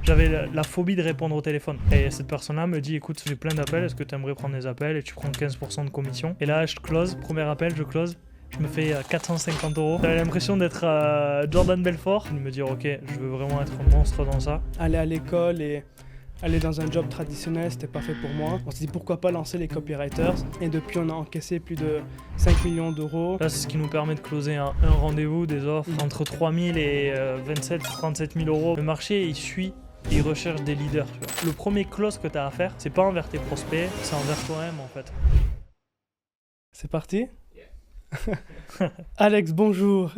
J'avais la phobie de répondre au téléphone. Et cette personne-là me dit, écoute, j'ai plein d'appels, est-ce que tu aimerais prendre des appels et tu prends 15% de commission. Et là, je close, premier appel, je close. Je me fais 450 €. J'avais l'impression d'être Jordan Belfort. De me dire, ok, je veux vraiment être un monstre dans ça. Aller à l'école et aller dans un job traditionnel, c'était pas fait pour moi. On s'est dit pourquoi pas lancer les copywriters. Et depuis, on a encaissé plus de 5 millions d'euros. Là, c'est ce qui nous permet de closer un rendez-vous, des offres entre 3 000 et 27 37 000 €. Le marché, il suit. Il recherche des leaders. Tu vois. Le premier close que tu as à faire, c'est pas envers tes prospects, c'est envers toi-même en fait. C'est parti? Alex, bonjour.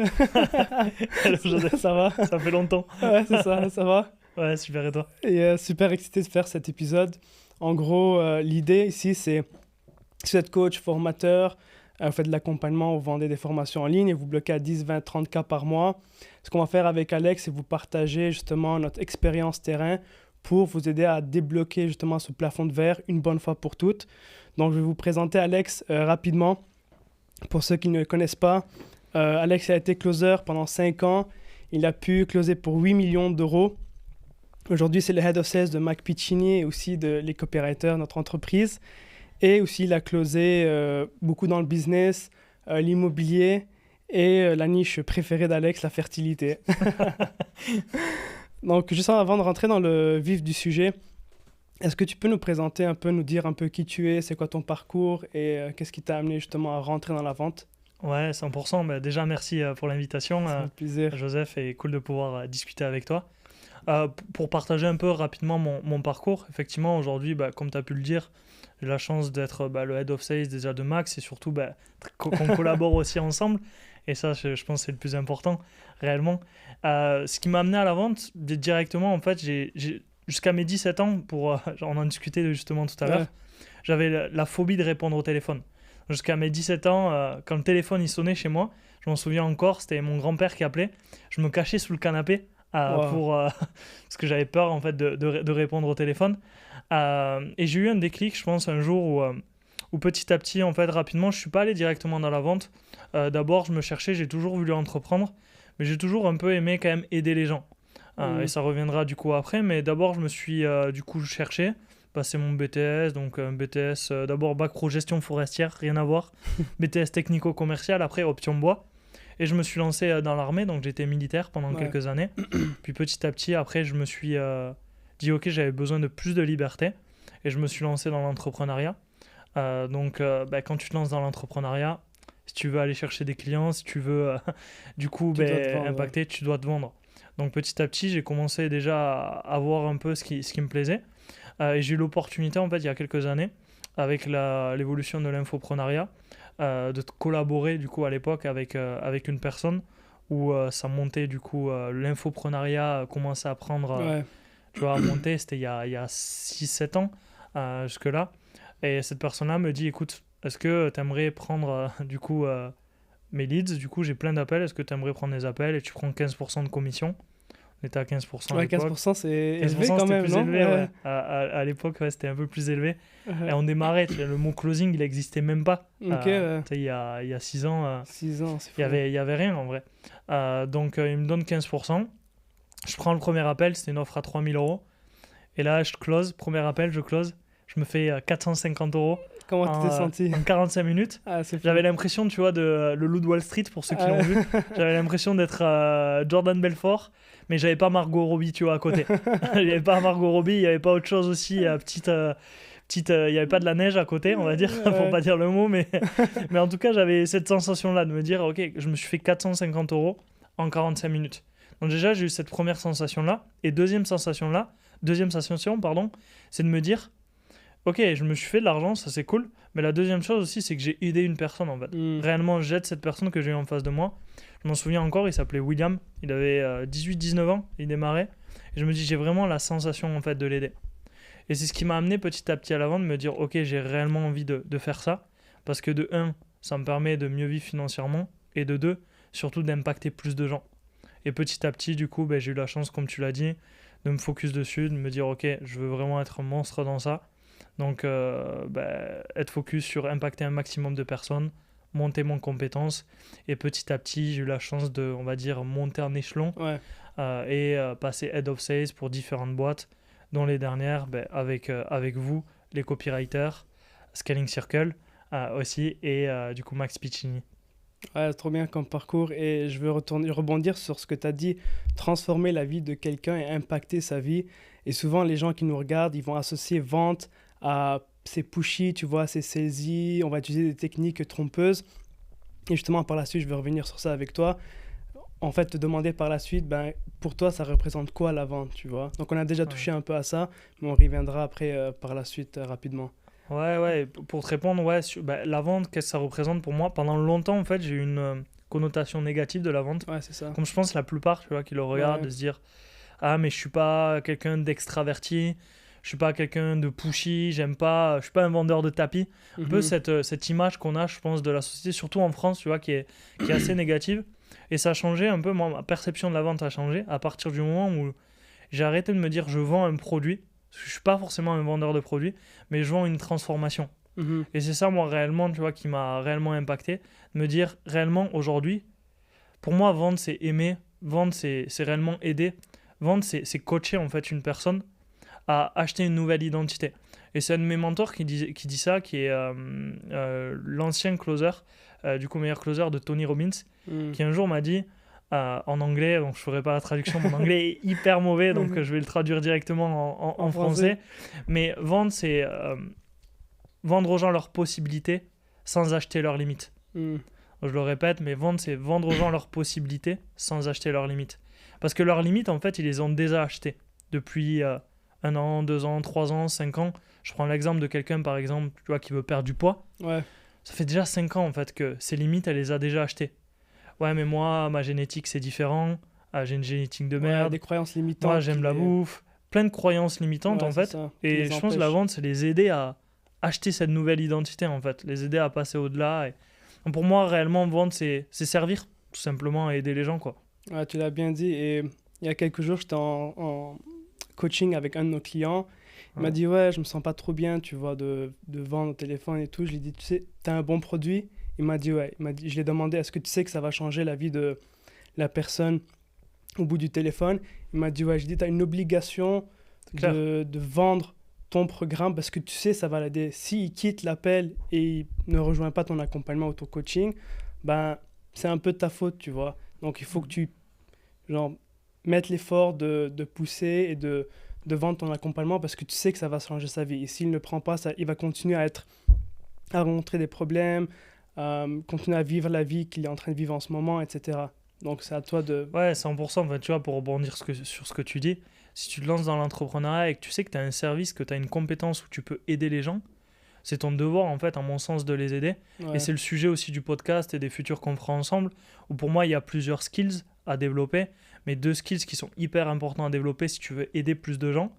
Hello, Joseph, Ça va? ça fait longtemps. Ouais, c'est ça va? Ouais, super, et toi? Et super excité de faire cet épisode. En gros, l'idée ici, c'est si vous êtes coach, formateur, vous faites de l'accompagnement, vous vendez des formations en ligne et vous bloquez à 10, 20, 30 cas par mois. Ce qu'on va faire avec Alex, c'est vous partager justement notre expérience terrain pour vous aider à débloquer justement ce plafond de verre une bonne fois pour toutes. Donc, je vais vous présenter Alex rapidement. Pour ceux qui ne le connaissent pas, Alex a été closer pendant 5 ans. Il a pu closer pour 8 millions d'euros. Aujourd'hui, c'est le Head of Sales de Mac Piccini et aussi de les copywriters, notre entreprise. Et aussi, il a closé beaucoup dans le business, l'immobilier et la niche préférée d'Alex, la fertilité. Donc, juste avant de rentrer dans le vif du sujet, est-ce que tu peux nous présenter un peu, nous dire un peu qui tu es, c'est quoi ton parcours et qu'est-ce qui t'a amené justement à rentrer dans la vente? Ouais, 100%. Bah, déjà, merci pour l'invitation, Ça fait plaisir. Joseph, et cool de pouvoir discuter avec toi. Pour partager un peu rapidement mon parcours, effectivement, aujourd'hui, comme tu as pu le dire, j'ai la chance d'être le Head of Sales déjà de Max et surtout qu'on collabore aussi ensemble. Et ça, je pense que c'est le plus important, réellement. Ce qui m'a amené à la vente, directement, en fait, jusqu'à mes 17 ans, on en discutait justement tout à l'heure, j'avais la phobie de répondre au téléphone. Jusqu'à mes 17 ans, quand le téléphone il sonnait chez moi, je m'en souviens encore, c'était mon grand-père qui appelait, je me cachais sous le canapé parce que j'avais peur en fait de répondre au téléphone. Et j'ai eu un déclic, je pense, un jour où petit à petit, en fait, rapidement, je ne suis pas allé directement dans la vente. D'abord, je me cherchais, j'ai toujours voulu entreprendre, mais j'ai toujours un peu aimé quand même aider les gens. Et ça reviendra du coup après, mais d'abord, je me suis du coup cherché, passé mon BTS, donc un BTS, d'abord bac pro gestion forestière, rien à voir, BTS technico-commercial, après option bois. Et je me suis lancé dans l'armée, donc j'étais militaire pendant quelques années. Puis petit à petit, après, je me suis dit, ok, j'avais besoin de plus de liberté. Et je me suis lancé dans l'entrepreneuriat. Quand tu te lances dans l'entrepreneuriat, si tu veux aller chercher des clients, si tu veux impacter, tu dois te vendre. Donc petit à petit, j'ai commencé déjà à voir un peu ce qui me plaisait. Et j'ai eu l'opportunité, en fait, il y a quelques années, avec l'évolution de l'infoprenariat, de collaborer du coup à l'époque avec une personne où ça montait du coup, l'infoprenariat commençait à prendre, tu vois, à monter, c'était il y a 6-7 ans jusque-là. Et cette personne-là me dit, écoute, est-ce que tu aimerais prendre du coup mes leads, du coup j'ai plein d'appels, est-ce que tu aimerais prendre des appels et tu prends 15% de commission? On était à 15% à l'époque. 15% c'est élevé 15% quand même, plus non? élevé, ouais. À l'époque, c'était un peu plus élevé. Et on démarrait, le mot closing, il n'existait même pas. Il y a 6 ans, 6 ans, c'est fou. il y avait rien en vrai. Donc, il me donne 15%. Je prends le premier appel, c'était une offre à 3 000 €. Et là, je close, premier appel, je close. Je me fais 450 €. Comment tu t'es senti? En 45 minutes. J'avais l'impression, tu vois, de le loup de Wall Street, pour ceux qui l'ont vu. J'avais l'impression d'être Jordan Belfort, mais j'avais pas Margot Robbie, tu vois, à côté. Il n'y avait pas Margot Robbie, il n'y avait pas autre chose aussi, il n'y avait pas de la neige à côté, on va dire, pour pas dire le mot, mais en tout cas, j'avais cette sensation-là de me dire, ok, je me suis fait 450 € en 45 minutes. Donc déjà, j'ai eu cette première sensation-là, et deuxième sensation, c'est de me dire, ok, je me suis fait de l'argent, ça c'est cool, mais la deuxième chose aussi, c'est que j'ai aidé une personne en fait. Réellement, j'aide cette personne que j'ai eu en face de moi. Je m'en souviens encore, il s'appelait William, il avait 18-19 ans, il démarrait, et je me dis, j'ai vraiment la sensation en fait de l'aider. Et c'est ce qui m'a amené petit à petit à l'avant de me dire, ok, j'ai réellement envie de faire ça, parce que de 1, ça me permet de mieux vivre financièrement, et de 2, surtout d'impacter plus de gens. Et petit à petit, du coup, j'ai eu la chance, comme tu l'as dit, de me focus dessus, de me dire, ok, je veux vraiment être un monstre dans ça. Donc, être focus sur impacter un maximum de personnes, monter mon compétence. Et petit à petit, j'ai eu la chance de, on va dire, monter en échelon et passer Head of Sales pour différentes boîtes, dont les dernières avec vous, les copywriters, Scaling Circle aussi, et du coup Max Piccini. Ouais, c'est trop bien comme parcours et je veux rebondir sur ce que tu as dit, transformer la vie de quelqu'un et impacter sa vie. Et souvent, les gens qui nous regardent, ils vont associer vente à c'est pushy, tu vois, c'est salesy, on va utiliser des techniques trompeuses. Et justement, par la suite, je vais revenir sur ça avec toi. En fait, te demander par la suite, ben, pour toi, ça représente quoi la vente, tu vois? Donc, on a déjà touché un peu à ça, mais on reviendra après par la suite rapidement. Ouais, pour te répondre, ouais, la vente, qu'est-ce que ça représente pour moi? Pendant longtemps, en fait, j'ai eu une connotation négative de la vente. Ouais, c'est ça. Comme je pense la plupart, tu vois, qui le regardent, Ouais. de se dire, ah, mais je suis pas quelqu'un d'extraverti, je suis pas quelqu'un de pushy, je suis pas un vendeur de tapis. Un peu cette image qu'on a, je pense, de la société, surtout en France, tu vois, qui est assez négative. Et ça a changé un peu, moi, ma perception de la vente a changé à partir du moment où j'ai arrêté de me dire, je vends un produit. Parce que je suis pas forcément un vendeur de produits, mais je vends une transformation. Mhm. Et c'est ça, moi, réellement, tu vois, qui m'a réellement impacté. De me dire, réellement, aujourd'hui, pour moi, vendre, c'est aimer. Vendre, c'est réellement aider. Vendre, c'est coacher, en fait, une personne à acheter une nouvelle identité. Et c'est un de mes mentors qui dit ça, qui est l'ancien closer, du coup, meilleur closer de Tony Robbins, qui un jour m'a dit, en anglais, donc je ne ferai pas la traduction, mon anglais est hyper mauvais, donc je vais le traduire directement en français. Mais vendre, c'est vendre aux gens leurs possibilités sans acheter leurs limites. Je le répète, mais vendre, c'est vendre aux gens leurs possibilités sans acheter leurs limites. Parce que leurs limites, en fait, ils les ont déjà achetées depuis 1 an, 2 ans, 3 ans, 5 ans. Je prends l'exemple de quelqu'un, par exemple, tu vois, qui veut perdre du poids. Ouais. Ça fait déjà 5 ans, en fait, que ses limites, elle les a déjà achetées. Ouais, mais moi, ma génétique, c'est différent. J'ai une génétique de merde. Des croyances limitantes. Moi, j'aime la bouffe. Plein de croyances limitantes, en fait. Et je pense que la vente, c'est les aider à acheter cette nouvelle identité, en fait. Les aider à passer au-delà. Et... Donc, pour moi, réellement, vendre, c'est servir, tout simplement, à aider les gens, quoi. Ouais, tu l'as bien dit. Et il y a quelques jours, j'étais en coaching avec un de nos clients. Il m'a dit, ouais, je me sens pas trop bien, tu vois, de vendre au téléphone et tout. Je lui ai dit, tu sais, t'as un bon produit? Il m'a dit, ouais. Je lui ai demandé, est-ce que tu sais que ça va changer la vie de la personne au bout du téléphone? Il m'a dit, ouais. Je lui ai dit, t'as une obligation de vendre ton programme parce que tu sais, ça va l'aider. S'il quitte l'appel et il ne rejoint pas ton accompagnement ou ton coaching, ben, c'est un peu de ta faute, tu vois. Donc, il faut que tu mettes l'effort de pousser et de vendre ton accompagnement parce que tu sais que ça va changer sa vie. Et s'il ne le prend pas, il va continuer à rencontrer des problèmes, continuer à vivre la vie qu'il est en train de vivre en ce moment, etc. Donc, c'est à toi de... Ouais, 100%. En fait, tu vois, pour rebondir sur ce que tu dis, si tu te lances dans l'entrepreneuriat et que tu sais que tu as un service, que tu as une compétence où tu peux aider les gens, c'est ton devoir, en fait, à mon sens, de les aider. Ouais. Et c'est le sujet aussi du podcast et des futurs qu'on fera ensemble, où pour moi, il y a plusieurs skills à développer, mais 2 skills qui sont hyper importants à développer si tu veux aider plus de gens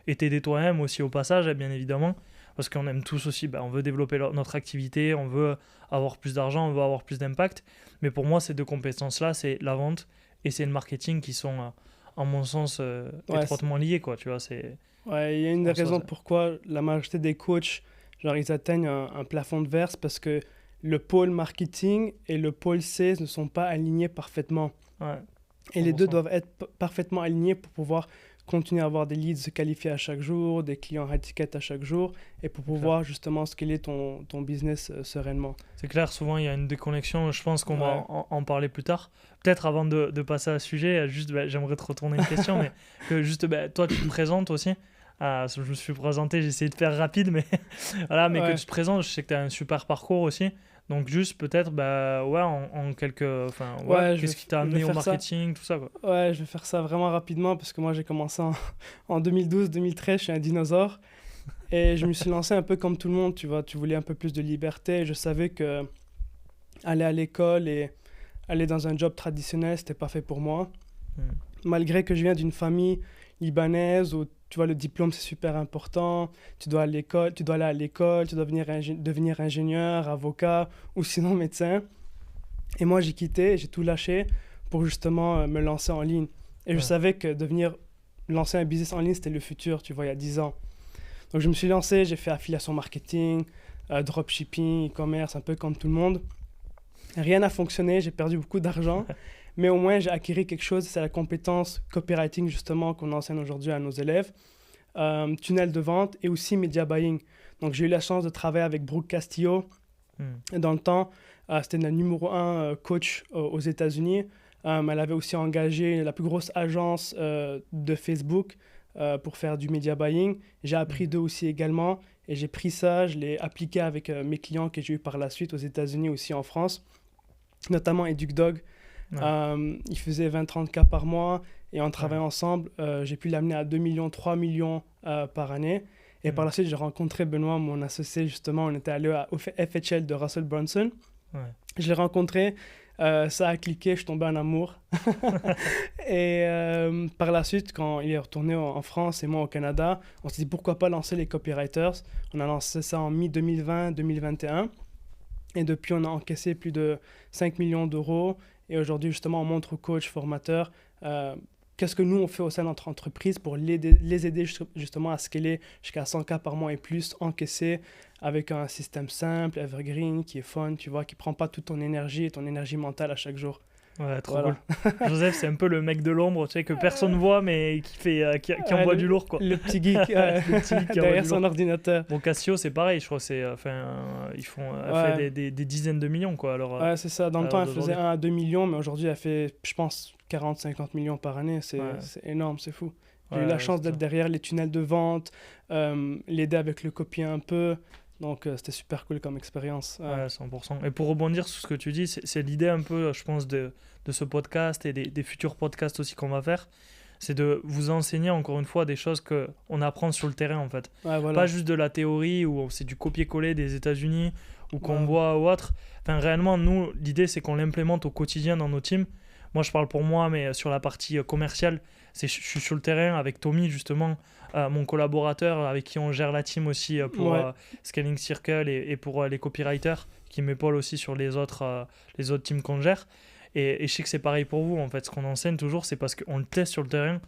et t'aider toi-même aussi au passage, bien évidemment, parce qu'on aime tous aussi, on veut développer notre activité, on veut avoir plus d'argent, on veut avoir plus d'impact, mais pour moi, ces 2 compétences-là, c'est la vente et c'est le marketing qui sont, à mon sens, étroitement liés, quoi, tu vois, c'est... Ouais, il y a une des raisons pourquoi la majorité des coachs, ils atteignent un plafond de verre, parce que le pôle marketing et le pôle sales ne sont pas alignés parfaitement. Ouais, et les 2 doivent être parfaitement alignés pour pouvoir continuer à avoir des leads qualifiés à chaque jour, des clients à étiquette à chaque jour, et pour pouvoir justement scaler ton business sereinement. C'est clair, souvent il y a une déconnexion, je pense qu'on va en parler plus tard. Peut-être avant de passer à ce sujet, juste j'aimerais te retourner une question, mais que juste toi tu te présentes aussi. Je me suis présenté, j'ai essayé de faire rapide, mais voilà, mais que tu te présentes, je sais que tu as un super parcours aussi. Donc juste peut-être en quelques qu'est-ce qui t'a amené au marketing, tout ça, quoi. Ouais, je vais faire ça vraiment rapidement parce que moi j'ai commencé en 2012-2013, je suis un dinosaure et je me suis lancé un peu comme tout le monde, tu vois, tu voulais un peu plus de liberté, je savais que aller à l'école et aller dans un job traditionnel, c'était pas fait pour moi. Malgré que je viens d'une famille libanaise où tu vois, le diplôme, c'est super important. Tu dois aller à l'école, tu dois devenir ingénieur, avocat ou sinon médecin. Et moi, j'ai quitté, j'ai tout lâché pour justement me lancer en ligne. Et je savais que lancer un business en ligne, c'était le futur, tu vois, il y a 10 ans. Donc, je me suis lancé, j'ai fait affiliation marketing, dropshipping, e-commerce, un peu comme tout le monde. Rien n'a fonctionné, j'ai perdu beaucoup d'argent. Mais au moins, j'ai acquis quelque chose, c'est la compétence copywriting, justement, qu'on enseigne aujourd'hui à nos élèves. Tunnel de vente et aussi media buying. Donc, j'ai eu la chance de travailler avec Brooke Castillo. Dans le temps, c'était la numéro 1 coach aux États-Unis. Elle avait aussi engagé la plus grosse agence de Facebook pour faire du media buying. J'ai appris d'eux aussi également. Et j'ai pris ça, je l'ai appliqué avec mes clients que j'ai eu par la suite aux États-Unis, aussi en France, notamment EducDog. Il faisait 20-30K par mois et en travaillant ensemble, j'ai pu l'amener à 2 millions, 3 millions par année. Et par la suite, j'ai rencontré Benoît, mon associé, justement. On était allé au FHL de Russell Brunson. Je l'ai rencontré, ça a cliqué, je suis tombé en amour. Et par la suite, quand il est retourné en France et moi au Canada, on s'est dit pourquoi pas lancer les copywriters. On a lancé ça en mi-2020-2021. Et depuis, on a encaissé plus de 5 millions d'euros. Et aujourd'hui, justement, on montre aux coachs, formateurs, qu'est-ce que nous, on fait au sein de notre entreprise pour les aider justement à scaler jusqu'à 100K par mois et plus, encaisser avec un système simple, evergreen, qui est fun, tu vois, qui ne prend pas toute ton énergie et ton énergie mentale à chaque jour. Ouais, trop cool. Joseph, c'est un peu le mec de l'ombre, tu sais, que personne ne voit, mais qui envoie du lourd, quoi. Le petit geek, le petit geek derrière son ordinateur. Bon, Cassio, c'est pareil, je crois, ils font fait des dizaines de millions, quoi. Alors, ouais, c'est ça. Dans le temps, elle faisait 1 à 2 millions, mais aujourd'hui, elle fait, je pense, 40-50 millions par année. C'est énorme, c'est fou. J'ai eu la chance d'être derrière les tunnels de vente, l'aider avec le copy un peu. Donc, c'était super cool comme expérience. Ouais, 100%. Et pour rebondir sur ce que tu dis, c'est l'idée un peu, je pense, de ce podcast et des futurs podcasts aussi qu'on va faire. C'est de vous enseigner, encore une fois, des choses qu'on apprend sur le terrain, en fait. Ouais, voilà. Pas juste de la théorie ou c'est du copier-coller des États-Unis ou qu'on voit ou autre. Enfin, réellement, nous, l'idée, c'est qu'on l'implémente au quotidien dans nos teams. Moi, je parle pour moi, mais sur la partie commerciale, je suis sur le terrain avec Tommy, justement, mon collaborateur avec qui on gère la team aussi pour Scaling Circle et pour les copywriters qui m'épaulent aussi sur les autres teams qu'on gère. Et je sais que c'est pareil pour vous, en fait. Ce qu'on enseigne toujours, c'est parce qu'on le teste sur le terrain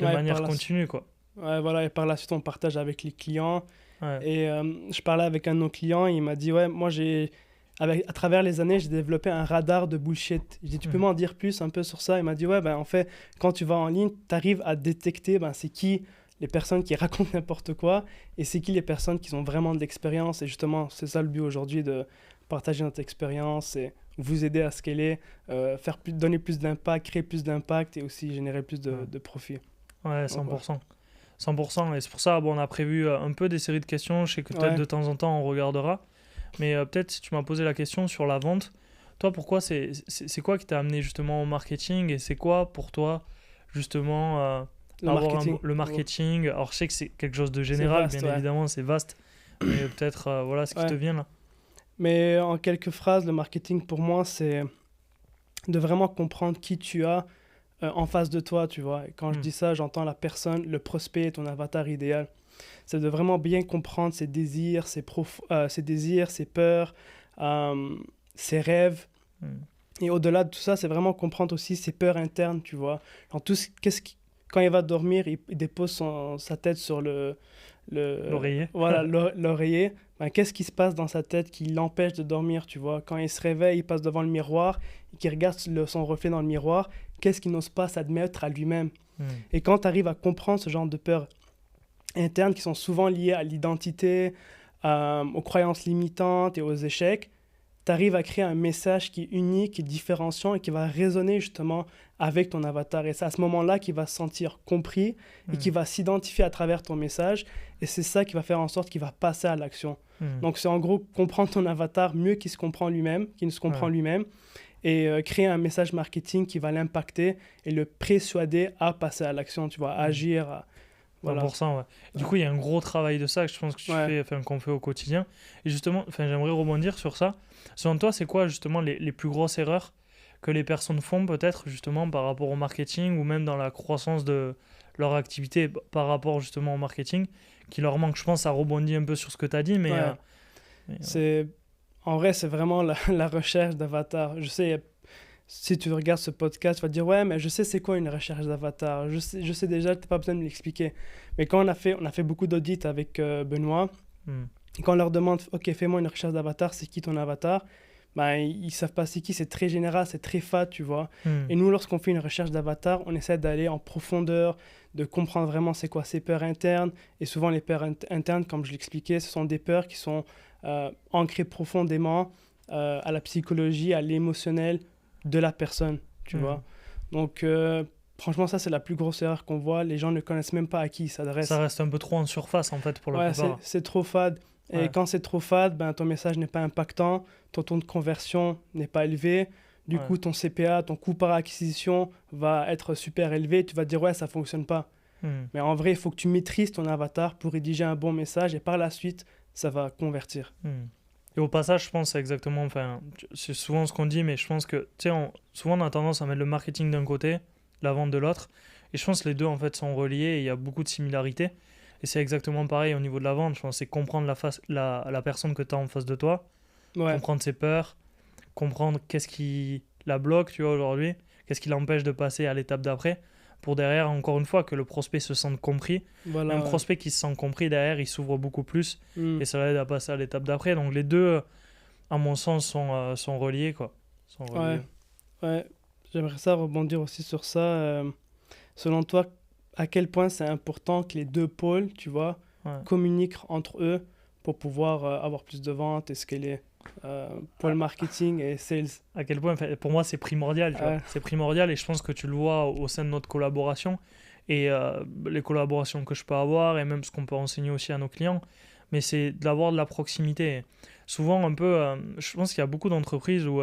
de manière continue, quoi. Ouais, voilà. Et par la suite, on partage avec les clients. Et je parlais avec un de nos clients, il m'a dit, ouais, moi, à travers les années, j'ai développé un radar de bullshit. J'ai dit, tu peux m'en dire plus un peu sur ça? Il m'a dit, ouais, en fait, quand tu vas en ligne, tu arrives à détecter c'est qui les personnes qui racontent n'importe quoi et c'est qui les personnes qui ont vraiment de l'expérience. Et justement, c'est ça le but aujourd'hui, de partager notre expérience et vous aider à scaler, donner plus d'impact, créer plus d'impact et aussi générer plus de profit. Ouais, 100%. 100%. Et c'est pour ça, on a prévu un peu des séries de questions. Je sais que peut-être de temps en temps, on regardera. Mais peut-être si tu m'as posé la question sur la vente, toi, pourquoi c'est quoi qui t'a amené justement au marketing et c'est quoi pour toi justement le marketing? Alors je sais que c'est quelque chose de général, vaste, bien évidemment, c'est vaste, mais peut-être voilà ce qui te vient là. Mais en quelques phrases, le marketing pour moi, c'est de vraiment comprendre qui tu as en face de toi, tu vois. Et quand je dis ça, j'entends la personne, le prospect, ton avatar idéal. C'est de vraiment bien comprendre ses désirs, ses peurs, ses rêves. Et au-delà de tout ça, c'est vraiment comprendre aussi ses peurs internes, tu vois. Quand il va dormir, il dépose sa tête sur l'oreiller. Voilà, l'oreiller. Qu'est-ce qui se passe dans sa tête qui l'empêche de dormir, tu vois? Quand il se réveille, il passe devant le miroir et qu'il regarde son reflet dans le miroir, qu'est-ce qu'il n'ose pas s'admettre à lui-même? Et quand tu arrives à comprendre ce genre de peurs internes qui sont souvent liées à l'identité, aux croyances limitantes et aux échecs, tu arrives à créer un message qui est unique et différenciant et qui va résonner justement avec ton avatar. Et c'est à ce moment-là qu'il va se sentir compris et qu'il va s'identifier à travers ton message. Et c'est ça qui va faire en sorte qu'il va passer à l'action. Donc c'est en gros comprendre ton avatar mieux qu'il se comprend lui-même, qu'il ne se comprend lui-même, et créer un message marketing qui va l'impacter et le persuader à passer à l'action, tu vois, à agir. Voilà. 100%, ouais. Du coup, il y a un gros travail de ça que je pense que qu'on fait au quotidien. Et justement, j'aimerais rebondir sur ça. Selon toi, c'est quoi justement les plus grosses erreurs que les personnes font peut-être justement par rapport au marketing ou même dans la croissance de leur activité par rapport justement au marketing qui leur manque? Je pense ça rebondit un peu sur ce que tu as dit, mais... En vrai, c'est vraiment la recherche d'avatar. Je sais, si tu regardes ce podcast, tu vas te dire, ouais, mais je sais c'est quoi une recherche d'avatar. Je sais déjà, tu n'as pas besoin de me l'expliquer. Mais quand on a fait beaucoup d'audits avec Benoît, et quand on leur demande, OK, fais-moi une recherche d'avatar, c'est qui ton avatar? ben, ils savent pas c'est qui, c'est très général, c'est très fade, tu vois. Hmm. Et nous, lorsqu'on fait une recherche d'avatar, on essaie d'aller en profondeur, de comprendre vraiment c'est quoi ces peurs internes. Et souvent, les peurs internes, comme je l'expliquais, ce sont des peurs qui sont ancrées profondément à la psychologie, à l'émotionnel de la personne, tu vois. Donc, franchement, ça, c'est la plus grosse erreur qu'on voit. Les gens ne connaissent même pas à qui ils s'adressent. Ça reste un peu trop en surface, en fait, pour la plupart. C'est trop fade. Et Ouais. quand c'est trop fade, ben, ton message n'est pas impactant, ton taux de conversion n'est pas élevé. Du Ouais. coup, ton CPA, ton coût par acquisition va être super élevé. Tu vas te dire, ouais, ça fonctionne pas. Hmm. Mais en vrai, il faut que tu maîtrises ton avatar pour rédiger un bon message et par la suite, ça va convertir. Hmm. Et au passage, je pense que c'est exactement, enfin, c'est souvent ce qu'on dit, mais je pense que, tu sais, souvent on a tendance à mettre le marketing d'un côté, la vente de l'autre, et je pense que les deux, en fait, sont reliés et il y a beaucoup de similarités. Et c'est exactement pareil au niveau de la vente, je pense, c'est comprendre la personne que tu as en face de toi, Ouais, comprendre ses peurs, comprendre qu'est-ce qui la bloque, tu vois, aujourd'hui, qu'est-ce qui l'empêche de passer à l'étape d'après, pour derrière, encore une fois, que le prospect se sente compris. voilà. Un Ouais. prospect qui se sent compris, derrière, il s'ouvre beaucoup plus Hmm. et ça l'aide à passer à l'étape d'après. Donc les deux, à mon sens, sont reliés, quoi. Sont reliés. Ouais. J'aimerais ça rebondir aussi sur ça. Selon toi, à quel point c'est important que les deux pôles, tu vois, Ouais. communiquent entre eux pour pouvoir avoir plus de ventes et scaler pour le marketing et sales. À quel point, pour moi, c'est primordial, tu vois. Ouais. C'est primordial et je pense que tu le vois au sein de notre collaboration et les collaborations que je peux avoir et même ce qu'on peut enseigner aussi à nos clients. Mais c'est d'avoir de la proximité. Et souvent, un peu, je pense qu'il y a beaucoup d'entreprises où,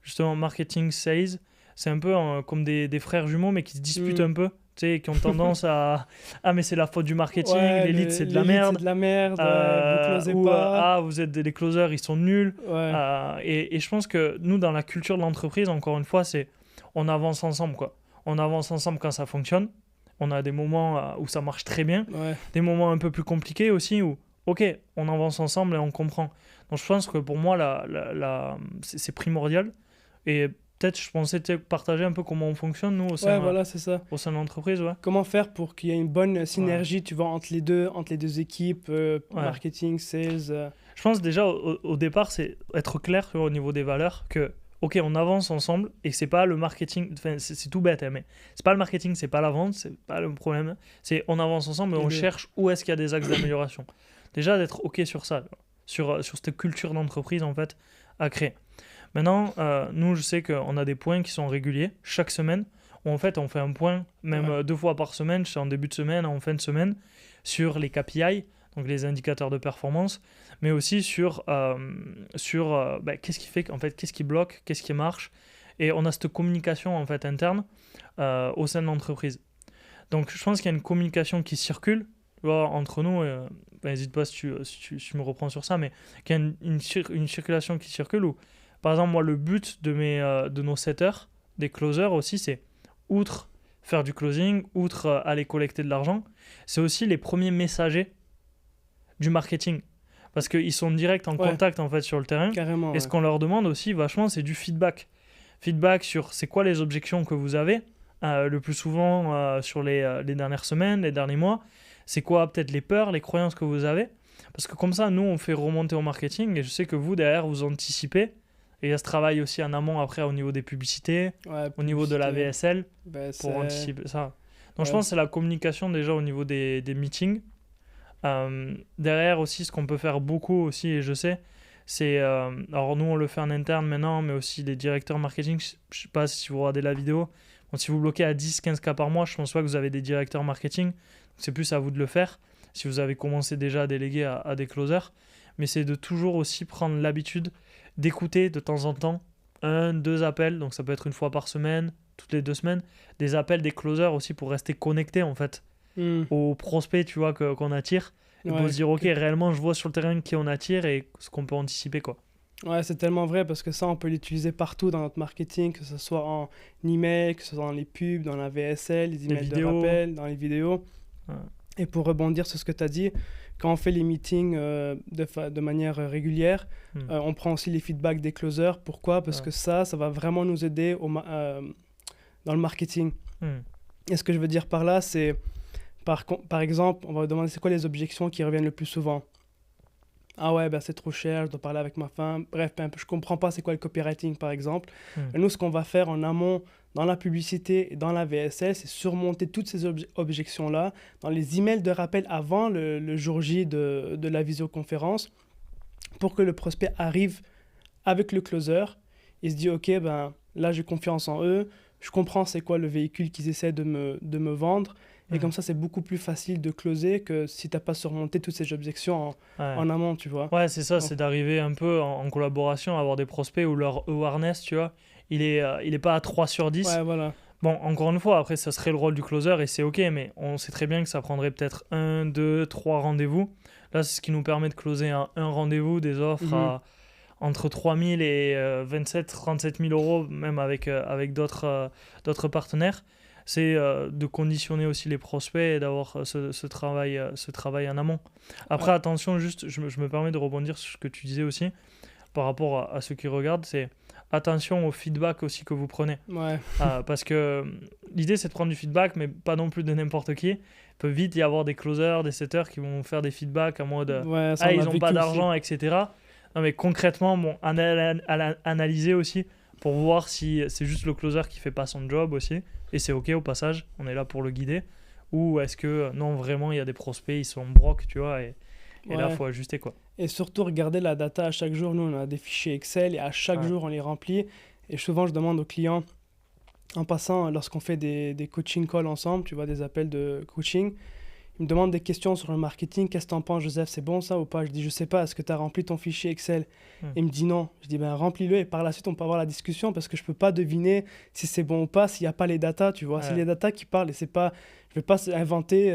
justement, marketing, sales, c'est un peu comme des frères jumeaux, mais qui se disputent un peu. Tu sais, qui ont tendance à ah mais c'est la faute du marketing, Ouais, les leads c'est de la les leads, merde, c'est de la merde, vous closez ou pas. ah vous êtes les closers ils sont nuls. Ouais, Et je pense que nous dans la culture de l'entreprise encore une fois c'est on avance ensemble quoi, on avance ensemble quand ça fonctionne, on a des moments où ça marche très bien, ouais, des moments un peu plus compliqués aussi où ok on avance ensemble et on comprend. Donc je pense que pour moi c'est primordial et peut-être je pensais partager un peu comment on fonctionne nous ouais, voilà, c'est ça. au sein de l'entreprise, ouais. Comment faire pour qu'il y ait une bonne synergie, tu vois, entre les deux équipes, Ouais. marketing, sales. Je pense déjà au départ, c'est être clair tu vois, au niveau des valeurs que, ok, on avance ensemble et c'est pas le marketing, enfin, c'est tout bête, hein, mais c'est pas le marketing, c'est pas la vente, c'est pas le problème. C'est on avance ensemble et Les on deux. cherche où est-ce qu'il y a des axes d'amélioration. Déjà d'être ok sur ça, sur cette culture d'entreprise en fait à créer. Maintenant, nous, je sais qu'on a des points qui sont réguliers chaque semaine. Où, en fait, on fait un point, même Ouais. 2 fois par semaine, c'est en début de semaine, en fin de semaine, sur les KPI, donc les indicateurs de performance, mais aussi sur qu'est-ce qui fait, en fait, qu'est-ce qui bloque, qu'est-ce qui marche. Et on a cette communication en fait interne au sein de l'entreprise. Donc, je pense qu'il y a une communication qui circule tu vois, entre nous. N'hésite pas si tu me reprends sur ça, mais qu'il y a une circulation qui circule où, par exemple, moi, le but de nos setters, des closers aussi, c'est outre faire du closing, outre aller collecter de l'argent, c'est aussi les premiers messagers du marketing. Parce qu'ils sont direct en Ouais. contact en fait sur le terrain. Carrément. Et ce qu'on leur demande aussi vachement, c'est du feedback. Feedback sur c'est quoi les objections que vous avez, le plus souvent sur les dernières semaines, les derniers mois. C'est quoi peut-être les peurs, les croyances que vous avez. Parce que comme ça, nous, on fait remonter au marketing et je sais que vous, derrière, vous anticipez. Et il y a ce travail aussi en amont après au niveau des publicités, Ouais, au niveau de la publicité, VSL, pour c'est- anticiper ça. Donc je Ouais. pense que c'est la communication déjà au niveau des meetings. Derrière aussi, ce qu'on peut faire beaucoup aussi, et je sais, c'est... alors nous, on le fait en interne maintenant, mais aussi les directeurs marketing, je sais pas si vous regardez la vidéo, bon, si vous bloquez à 10-15 cas par mois, je pense pas que vous avez des directeurs marketing, c'est plus à vous de le faire, si vous avez commencé déjà à déléguer à des closers, mais c'est de toujours aussi prendre l'habitude d'écouter de temps en temps 1-2 appels, donc ça peut être une fois par semaine, toutes les 2 semaines, des appels des closers aussi pour rester connecté en fait Hmm. aux prospects tu vois qu'on attire et pour Ouais. se dire ok réellement je vois sur le terrain qui on attire et ce qu'on peut anticiper quoi. Ouais, c'est tellement vrai parce que ça, on peut l'utiliser partout dans notre marketing, que ce soit en email, que ce soit dans les pubs, dans la VSL, les emails de vidéos. rappel, dans les vidéos. Ouais. Et pour rebondir sur ce que tu as dit, quand on fait les meetings de manière régulière, on prend aussi les feedbacks des closers. Pourquoi? Parce Ouais. que ça va vraiment nous aider dans le marketing. Et ce que je veux dire par là, c'est, par exemple, on va demander c'est quoi les objections qui reviennent le plus souvent. Ah ouais, ben c'est trop cher, je dois parler avec ma femme. Bref, ben, je comprends pas c'est quoi le copywriting, par exemple. Et nous, ce qu'on va faire en amont, dans la publicité et dans la VSL, c'est surmonter toutes ces objections-là dans les emails de rappel avant le jour J de la visioconférence pour que le prospect arrive avec le closer. Il se dit, OK, ben, là, j'ai confiance en eux. Je comprends c'est quoi le véhicule qu'ils essaient de me vendre. Et comme ça, c'est beaucoup plus facile de closer que si tu n'as pas surmonté toutes ces objections en amont, tu vois. Ouais, c'est ça, Donc, c'est d'arriver un peu en collaboration à avoir des prospects où leur awareness, tu vois, il est pas à 3 sur 10. ouais, voilà. Bon, encore une fois, après, ça serait le rôle du closer et c'est OK, mais on sait très bien que ça prendrait peut-être 1, 2, 3 rendez-vous. Là, c'est ce qui nous permet de closer un rendez-vous, des offres à entre 3 000 et 27 37 000 euros, même avec d'autres partenaires. C'est de conditionner aussi les prospects et d'avoir ce travail en amont. Après, attention, juste, je me permets de rebondir sur ce que tu disais aussi, par rapport à ceux qui regardent, c'est attention au feedback aussi que vous prenez. Ouais. Parce que l'idée, c'est de prendre du feedback, mais pas non plus de n'importe qui. Il peut vite y avoir des closers, des setters qui vont faire des feedbacks en mode Ouais, ça, on ils l'a n'ont vécu pas d'argent, aussi. etc. Non, mais concrètement, bon, analyser aussi pour voir si c'est juste le closer qui fait pas son job aussi. Et c'est OK au passage, on est là pour le guider. Ou est-ce que non, vraiment, il y a des prospects, ils sont broc, tu vois, et là, il faut ajuster quoi. Et surtout, regarder la data à chaque jour. Nous, on a des fichiers Excel et à chaque jour, on les remplit. Et souvent, je demande aux clients, en passant, lorsqu'on fait des coaching calls ensemble, tu vois, des appels de coaching, ils me demandent des questions sur le marketing. Qu'est-ce que tu en penses, Joseph? C'est bon ça ou pas? Je dis, je sais pas, est-ce que tu as rempli ton fichier Excel? Il me dit non. Je dis, ben remplis-le et par la suite, on peut avoir la discussion parce que je peux pas deviner si c'est bon ou pas s'il n'y a pas les datas, tu vois. C'est les datas qui parlent et c'est pas... Je vais pas inventer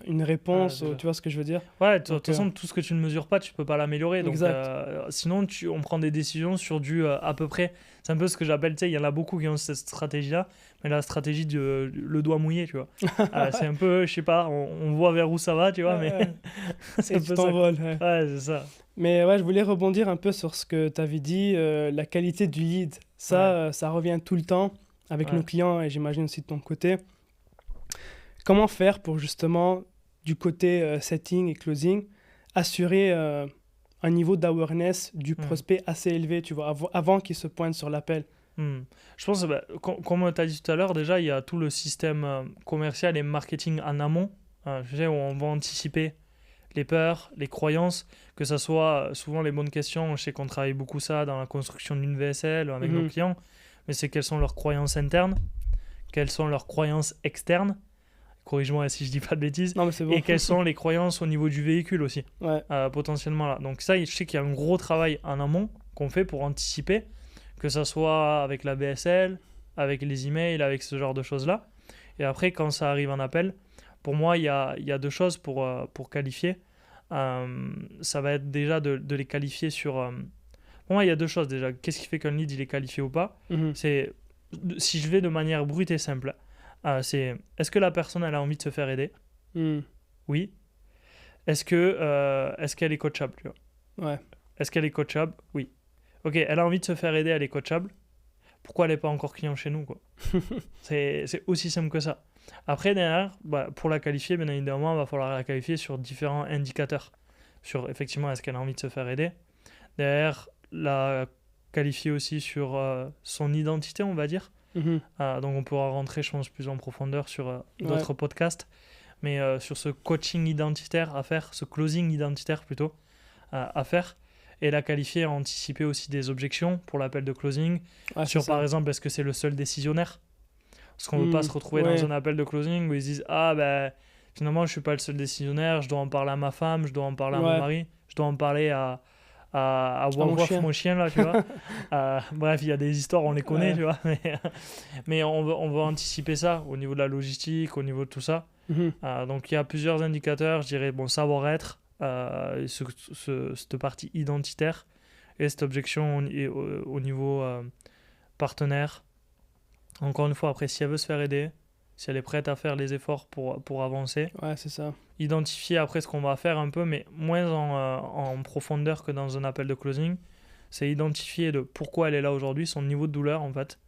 une réponse, tu vois ce que je veux dire? Ouais, de toute façon, tout ce que tu ne mesures pas, tu peux pas l'améliorer. Donc, sinon, on prend des décisions sur du à peu près. C'est un peu ce que j'appelle, tu sais, il y en a beaucoup qui ont cette stratégie-là, mais la stratégie de le doigt mouillé, tu vois. C'est un peu, je sais pas, on voit vers où ça va, tu vois, mais c'est un peu ça. Ouais, c'est ça. Mais ouais, je voulais rebondir un peu sur ce que tu avais dit, la qualité du lead. Ça, ça revient tout le temps avec nos clients et j'imagine aussi de ton côté. Comment faire pour justement, du côté setting et closing, assurer un niveau d'awareness du prospect assez élevé, tu vois, avant qu'il se pointe sur l'appel? Je pense, comme tu as dit tout à l'heure, déjà, il y a tout le système commercial et marketing en amont, tu sais, où on va anticiper les peurs, les croyances, que ce soit souvent les bonnes questions. Je sais qu'on travaille beaucoup ça dans la construction d'une VSL avec nos clients, mais c'est quelles sont leurs croyances internes, quelles sont leurs croyances externes, corrige-moi si je dis pas de bêtises, Non, mais c'est bon. et quelles sont les croyances au niveau du véhicule aussi, potentiellement là. Donc ça, je sais qu'il y a un gros travail en amont qu'on fait pour anticiper, que ça soit avec la VSL, avec les emails, avec ce genre de choses-là. Et après, quand ça arrive en appel, pour moi, il y a deux choses pour qualifier. Ça va être déjà de les qualifier sur... Pour moi, il y a deux choses déjà. Qu'est-ce qui fait qu'un lead il est qualifié ou pas? C'est, si je vais de manière brute et simple, c'est est-ce que la personne elle a envie de se faire aider? Oui. Est-ce qu'elle est coachable, tu vois? Ouais. Est-ce qu'elle est coachable? Oui. Ok, elle a envie de se faire aider, elle est coachable. Pourquoi elle n'est pas encore client chez nous, quoi? C'est aussi simple que ça. Après, derrière, pour la qualifier, bien évidemment, il va falloir la qualifier sur différents indicateurs. Sur, effectivement, est-ce qu'elle a envie de se faire aider? Derrière, la qualifier aussi sur son identité, on va dire. Donc, on pourra rentrer, je pense, plus en profondeur sur d'autres podcasts. Mais sur ce coaching identitaire à faire, ce closing identitaire plutôt, à faire. Et la qualifier, anticiper aussi des objections pour l'appel de closing. Sur, par exemple, est-ce que c'est le seul décisionnaire? Parce qu'on ne veut pas se retrouver dans un appel de closing où ils se disent finalement, je ne suis pas le seul décisionnaire, je dois en parler à ma femme, je dois en parler à mon mari, je dois en parler à mon chien, là, tu vois. Bref, il y a des histoires, on les connaît, tu vois. Mais on veut anticiper ça au niveau de la logistique, au niveau de tout ça. Donc, il y a plusieurs indicateurs, je dirais, savoir-être, cette partie identitaire et cette objection au niveau partenaire. Encore une fois, après, si elle veut se faire aider, si elle est prête à faire les efforts pour avancer, c'est ça. Identifier après ce qu'on va faire un peu, mais moins en profondeur que dans un appel de closing, c'est identifier de pourquoi elle est là aujourd'hui, son niveau de douleur en fait.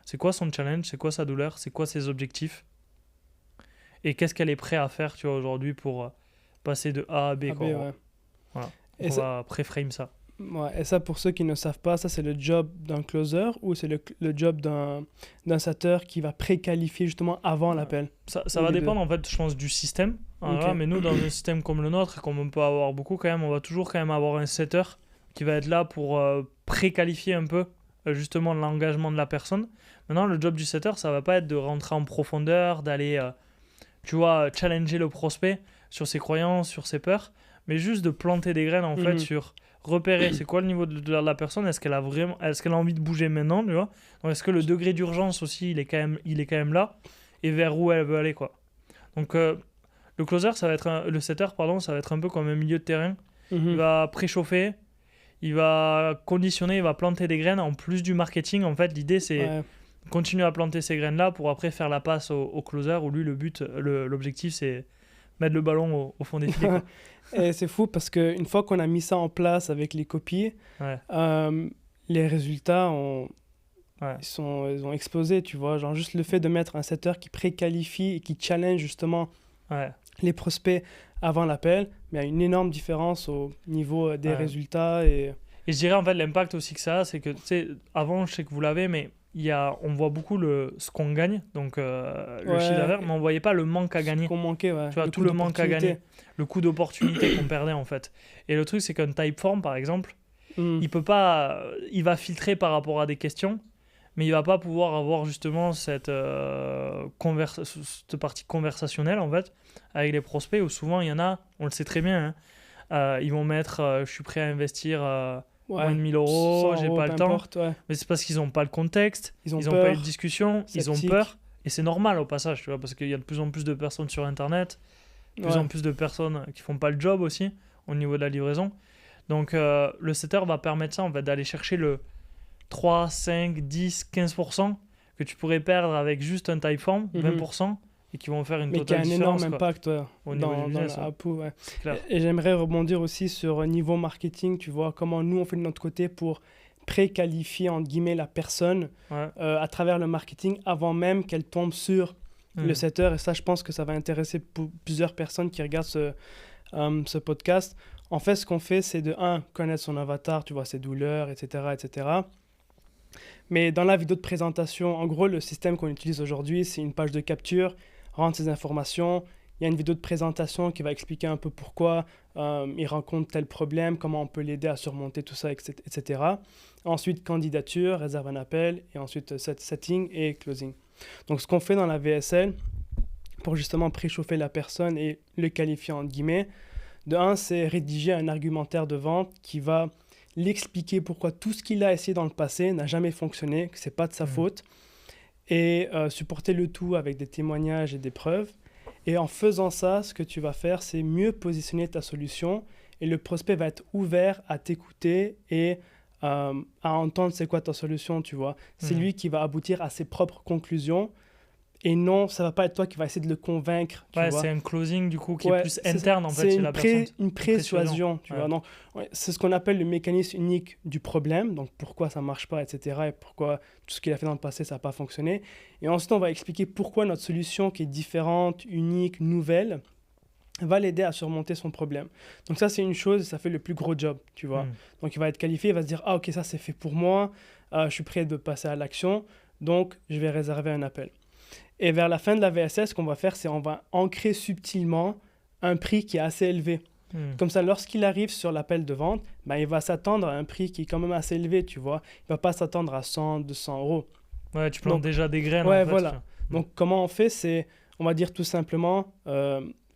C'est quoi son challenge, c'est quoi sa douleur, c'est quoi ses objectifs et qu'est-ce qu'elle est prête à faire, tu vois, aujourd'hui pour passer de A à B. Voilà. Et on ça, va préframe ça. ouais, et ça, pour ceux qui ne savent pas, ça c'est le job d'un closer ou c'est le job d'un setter qui va préqualifier justement avant Ouais. l'appel. Ça Ou va les deux. dépendre en fait, je pense, du système. Ok. Voilà, mais nous, dans un système comme le nôtre, comme on peut avoir beaucoup quand même, on va toujours quand même avoir un setter qui va être là pour préqualifier un peu justement l'engagement de la personne. Maintenant, le job du setter, ça va pas être de rentrer en profondeur, d'aller, tu vois, challenger le prospect sur ses croyances, sur ses peurs, mais juste de planter des graines en fait Mhm. sur repérer c'est quoi le niveau de la personne, est-ce qu'elle a vraiment, est-ce qu'elle a envie de bouger maintenant, tu vois. Donc est-ce que le degré d'urgence aussi, il est quand même là et vers où elle veut aller quoi. Donc le closer, ça va être le setter, pardon, ça va être un peu comme un milieu de terrain. Il Mhm. va préchauffer, il va conditionner, il va planter des graines en plus du marketing. En fait, l'idée c'est Ouais. continuer à planter ces graines-là pour après faire la passe au closer où lui, l'objectif, c'est mettre le ballon au fond des filets. Quoi. Et c'est fou parce qu'une fois qu'on a mis ça en place avec les copies, Ouais, les résultats ouais, ils ont explosé, tu vois. Genre juste le fait de mettre un setter qui préqualifie et qui challenge justement ouais, les prospects avant l'appel, mais il y a une énorme différence au niveau des ouais. résultats. Et... Et je dirais en fait l'impact aussi que ça a, c'est que, tu sais, avant, je sais que vous l'avez, mais on voit beaucoup ce qu'on gagne, donc le chiffre d'affaires, mais on voyait pas le manque à ce gagner. qu'on manquait, ouais. Tu vois, Le tout coût le manque à d'opportunité. gagner, le coût d'opportunité qu'on perdait en fait. Et le truc, c'est qu'un Typeform, par exemple, Hmm. il peut pas, il va filtrer par rapport à des questions, mais il va pas pouvoir avoir justement cette partie conversationnelle en fait avec les prospects où souvent il y en a, on le sait très bien, hein, ils vont mettre je suis prêt à investir moins Ouais. de 1000 euros, 100 j'ai euros, pas peu le temps, importe, ouais. mais c'est parce qu'ils ont pas le contexte, Ils ont ils ont pas eu de peur, discussion, ils ont sceptiques. peur, et c'est normal au passage, tu vois, parce qu'il y a de plus en plus de personnes sur internet, de plus Ouais. en plus de personnes qui font pas le job aussi au niveau de la livraison. Donc le setter va permettre ça en fait d'aller chercher le 3, 5, 10, 15% que tu pourrais perdre avec juste un Typeform, Mhm. 20%, et qui vont faire une Mais qui a totale un énorme différence quoi, impact ouais, au niveau du dans business. la Ouais. APO, ouais. C'est clair. Et j'aimerais rebondir aussi sur niveau marketing, tu vois, comment nous on fait de notre côté pour préqualifier entre guillemets la personne Ouais. à travers le marketing avant même qu'elle tombe sur le Mm. setter. Et ça, je pense que ça va intéresser plusieurs personnes qui regardent ce podcast. En fait, ce qu'on fait, c'est de connaître son avatar, tu vois, ses douleurs, etc., etc. Mais dans la vidéo de présentation, en gros, le système qu'on utilise aujourd'hui, c'est une page de capture, rentre ses informations. Il y a une vidéo de présentation qui va expliquer un peu pourquoi il rencontre tel problème, comment on peut l'aider à surmonter tout ça, etc. Ensuite, candidature, réserve un appel, et ensuite setting et closing. Donc, ce qu'on fait dans la VSL, pour justement préchauffer la personne et le qualifier entre guillemets, c'est rédiger un argumentaire de vente qui va l'expliquer pourquoi tout ce qu'il a essayé dans le passé n'a jamais fonctionné, que ce n'est pas de sa faute, et supporter le tout avec des témoignages et des preuves. Et en faisant ça, ce que tu vas faire, c'est mieux positionner ta solution et le prospect va être ouvert à t'écouter et à entendre c'est quoi ta solution, tu vois. C'est lui qui va aboutir à ses propres conclusions et non, ça va pas être toi qui va essayer de le convaincre, tu Ouais, vois. c'est un closing du coup qui Ouais, est plus interne en fait c'est chez la personne. une persuasion, tu Ouais. vois. Donc, ouais, c'est ce qu'on appelle le mécanisme unique du problème, donc pourquoi ça marche pas, etc. et pourquoi tout ce qu'il a fait dans le passé, ça n'a pas fonctionné. Et ensuite, on va expliquer pourquoi notre solution qui est différente, unique, nouvelle, va l'aider à surmonter son problème. Donc ça, c'est une chose, et ça fait le plus gros job, tu vois. Donc il va être qualifié, il va se dire, ah ok, ça c'est fait pour moi, je suis prêt de passer à l'action, donc je vais réserver un appel. Et vers la fin de la VSS, ce qu'on va faire, c'est on va ancrer subtilement un prix qui est assez élevé. Comme ça, lorsqu'il arrive sur l'appel de vente, ben, il va s'attendre à un prix qui est quand même assez élevé, tu vois. Il ne va pas s'attendre à 100, 200 euros. Ouais, tu plantes déjà des graines. Ouais, en fait, voilà. Donc, comment on fait, c'est, on va dire tout simplement,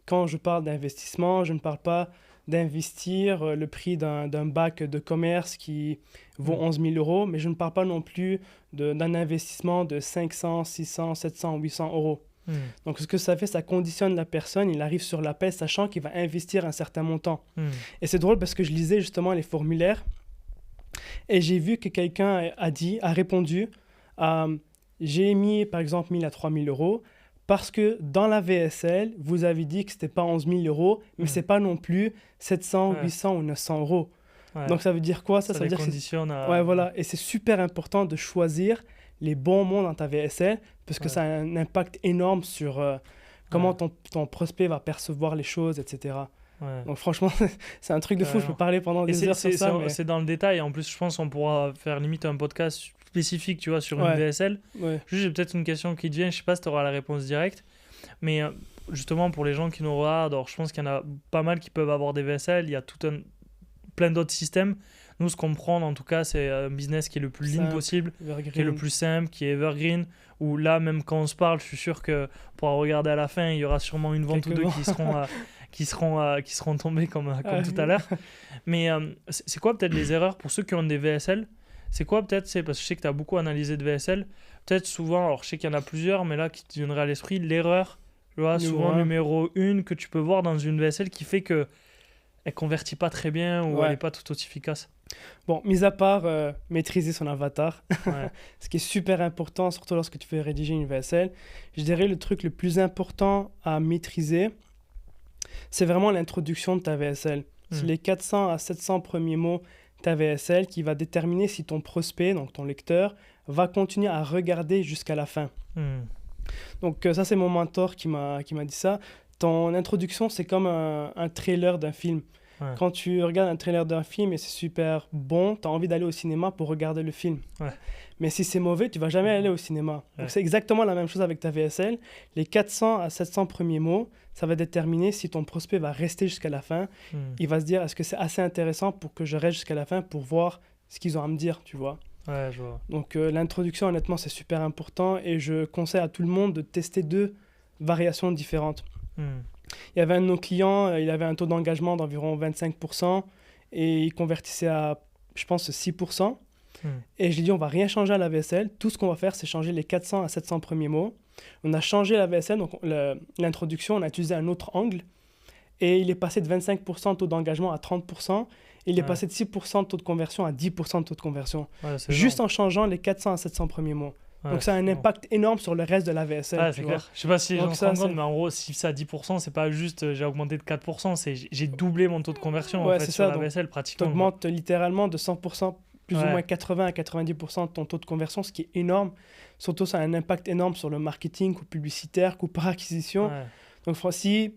quand je parle d'investissement, je ne parle pas d'investir le prix d'un bac de commerce qui vaut 11 000 euros, mais je ne parle pas non plus d'un investissement de 500, 600, 700, 800 euros. Donc, ce que ça fait, ça conditionne la personne, il arrive sur l'appel sachant qu'il va investir un certain montant. Et c'est drôle parce que je lisais justement les formulaires et j'ai vu que quelqu'un a répondu j'ai mis par exemple 1000 à 3000 euros parce que dans la VSL, vous avez dit que ce n'était pas 11 000 euros, mais ce n'est pas non plus 700, 800 ou 900 euros. Ouais. Donc ça veut dire quoi ça veut dire conditionne à... Ouais, voilà. Et c'est super important de choisir les bons mots dans ta VSL parce que ça a un impact énorme sur comment ton prospect va percevoir les choses, etc. Ouais. Donc franchement, c'est un truc de fou, je peux Carrément. parler pendant Et des heures sur ça, mais c'est dans le détail. En plus, je pense qu'on pourra faire limite un podcast spécifique, tu vois, sur une ouais, VSL. ouais, Juste, j'ai peut-être une question qui te vient. Je sais pas si tu auras la réponse directe. Mais justement, pour les gens qui nous regardent, alors, je pense qu'il y en a pas mal qui peuvent avoir des VSL. Il y a plein d'autres systèmes. Nous, ce qu'on prend, en tout cas, c'est un business qui est le plus lean simple, possible, qui est le evergreen. plus simple, qui est evergreen. Où là, même quand on se parle, je suis sûr que pour regarder à la fin, il y aura sûrement une vente ou Quelques deux ventes. qui seront tombées comme tout à l'heure. Mais c'est quoi peut-être les erreurs pour ceux qui ont des VSL? C'est quoi peut-être, parce que je sais que tu as beaucoup analysé de VSL, peut-être souvent, alors je sais qu'il y en a plusieurs, mais là qui te viendrait à l'esprit, l'erreur, tu vois, Numéro souvent un. numéro 1 que tu peux voir dans une VSL qui fait que elle convertit pas très bien ou elle Ouais. est pas tout aussi efficace. Bon, mis à part maîtriser son avatar, Ouais. ce qui est super important, surtout lorsque tu fais rédiger une VSL, je dirais le truc le plus important à maîtriser, c'est vraiment l'introduction de ta VSL. C'est les 400 à 700 premiers mots de ta VSL qui va déterminer si ton prospect, donc ton lecteur, va continuer à regarder jusqu'à la fin. Hmm. Donc ça, c'est mon mentor qui m'a dit ça. Ton introduction, c'est comme un trailer d'un film. Ouais. Quand tu regardes un trailer d'un film et c'est super bon, tu as envie d'aller au cinéma pour regarder le film. Ouais. Mais si c'est mauvais, tu vas jamais aller au cinéma. Ouais. Donc c'est exactement la même chose avec ta VSL. Les 400 à 700 premiers mots, ça va déterminer si ton prospect va rester jusqu'à la fin. Hmm. Il va se dire, est-ce que c'est assez intéressant pour que je reste jusqu'à la fin pour voir ce qu'ils ont à me dire, tu vois. Ouais, je vois. Donc l'introduction, honnêtement, c'est super important et je conseille à tout le monde de tester 2 variations différentes. Hmm. Il y avait un de nos clients, il avait un taux d'engagement d'environ 25% et il convertissait à, je pense, 6%. Et je lui ai dit, on va rien changer à la VSL. Tout ce qu'on va faire, c'est changer les 400 à 700 premiers mots. On a changé la VSL, donc l'introduction, on a utilisé un autre angle. Et il est passé de 25% de taux d'engagement à 30%. Et il est Ouais. passé de 6% de taux de conversion à 10% de taux de conversion. Ouais, c'est Juste énorme. en changeant les 400 à 700 premiers mots. Ouais, Donc ça a un c'est énorme. impact énorme sur le reste de la VSL. Ouais, tu c'est vois. clair. Je sais pas si les Donc gens se ça, rendent compte, c'est- mais en gros, si c'est à 10%, c'est pas juste j'ai augmenté de 4%, c'est j'ai doublé mon taux de conversion Ouais, en fait, c'est sur ça, la donc VSL Tu pratiquement. quoi. augmentes littéralement de 100%, plus ou Ouais. moins 80 à 90% de ton taux de conversion, ce qui est énorme. Surtout, ça a un impact énorme sur le marketing, ou publicitaire, ou par acquisition. Ouais. Donc, si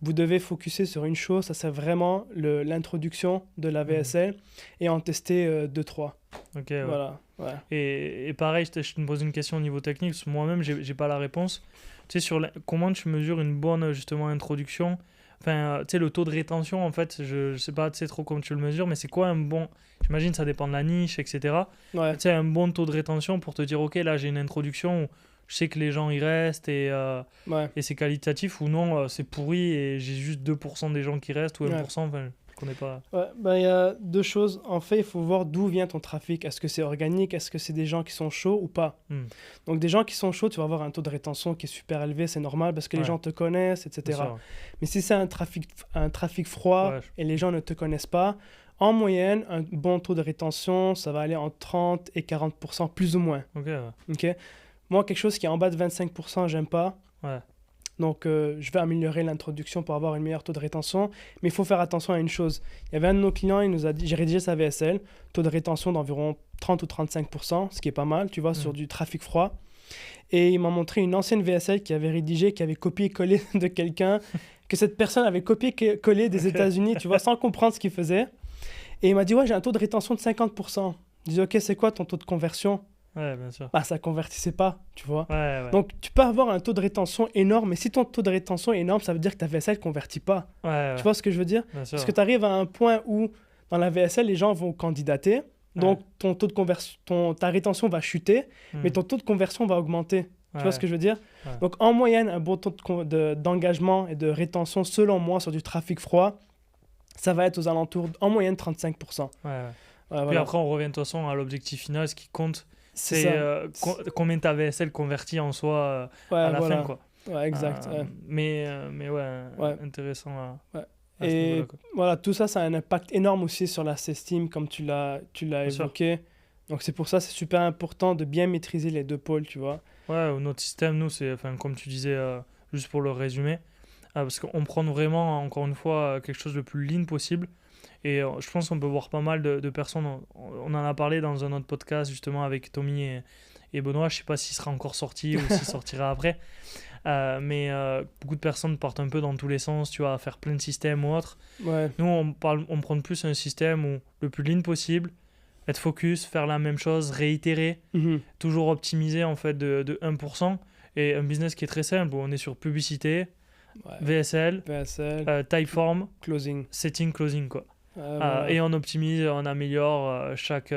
vous devez focuser sur une chose, ça c'est vraiment l'introduction de la VSL et en tester 2-3. Ok, ouais. Voilà. Ouais. Et pareil, je te pose une question au niveau technique, parce que moi-même, j'ai pas la réponse. Tu sais, comment tu mesures une bonne, justement, introduction? Enfin, tu sais, le taux de rétention, en fait, je sais pas, tu sais trop comment tu le mesures, mais c'est quoi un bon... J'imagine ça dépend de la niche, etc. Ouais. Tu sais, un bon taux de rétention pour te dire, ok, là, j'ai une introduction où je sais que les gens y restent Ouais. et c'est qualitatif, ou non, c'est pourri et j'ai juste 2% des gens qui restent, ou 1%, enfin, je connais pas. Ouais, ben, il y a 2 choses. En fait, il faut voir d'où vient ton trafic. Est-ce que c'est organique? Est-ce que c'est des gens qui sont chauds ou pas? Hmm. Donc, des gens qui sont chauds, tu vas avoir un taux de rétention qui est super élevé, c'est normal parce que les Ouais. gens te connaissent, Bien etc. sûr. Mais si c'est un trafic froid Ouais, et les gens ne te connaissent pas, en moyenne, un bon taux de rétention, ça va aller entre 30 et 40%, plus ou moins. ok, ouais. Ok. Moi, quelque chose qui est en bas de 25%, j'aime pas. Ouais. Donc, je vais améliorer l'introduction pour avoir un meilleur taux de rétention. Mais il faut faire attention à une chose. Il y avait un de nos clients, il nous a dit, j'ai rédigé sa VSL, taux de rétention d'environ 30 ou 35%, ce qui est pas mal, tu vois, sur du trafic froid. Et il m'a montré une ancienne VSL qui avait rédigé, qui avait copié-collé de quelqu'un, que cette personne avait copié-collé des États-Unis, tu vois, sans comprendre ce qu'il faisait. Et il m'a dit, ouais, j'ai un taux de rétention de 50%. Je dis, ok, c'est quoi ton taux de conversion? Ouais, bien sûr. Bah, ça convertissait pas, tu vois. Ouais, ouais. Donc, tu peux avoir un taux de rétention énorme, mais si ton taux de rétention est énorme, ça veut dire que ta VSL ne convertit pas. Ouais, ouais. Tu vois ce que je veux dire? Bien sûr. Parce que tu arrives à un point où, dans la VSL, les gens vont candidater, donc ton taux de conversion, ta rétention va chuter, mais ton taux de conversion va augmenter. Tu vois ce que je veux dire? Ouais. Donc, en moyenne, un bon taux d'engagement et de rétention, selon moi, sur du trafic froid, ça va être aux alentours, en moyenne, 35%. Ouais, ouais. Voilà. Puis après, on revient de toute façon à l'objectif final. Ce qui compte, c'est ça. combien ta VSL convertit en soi Ouais, à la voilà. fin, quoi. Ouais, exact. Ouais. Mais ouais, Ouais. intéressant Ouais. à ce Et niveau-là, quoi. voilà, tout ça, ça a un impact énorme aussi sur la self-esteem, comme tu l'as sûr. évoqué. Donc c'est pour ça, c'est super important de bien maîtriser les 2 pôles, tu vois. Ouais, notre système, nous, c'est, enfin, comme tu disais, juste pour le résumer, parce qu'on prend vraiment, encore une fois, quelque chose de plus lean possible. Et je pense qu'on peut voir pas mal de personnes. On en a parlé dans un autre podcast, justement, avec Tommy et Benoît. Je sais pas s'il sera encore sorti ou s'il sortira après. Mais beaucoup de personnes partent un peu dans tous les sens, tu vois, à faire plein de systèmes ou autre. Ouais. Nous, on prend plus un système où le plus lean possible, être focus, faire la même chose, réitérer, Mhm. toujours optimiser en fait de 1%. Et un business qui est très simple, où on est sur publicité, Ouais. VSL, PSL, Typeform, closing. setting, closing, quoi. Voilà. Et on optimise, on améliore chaque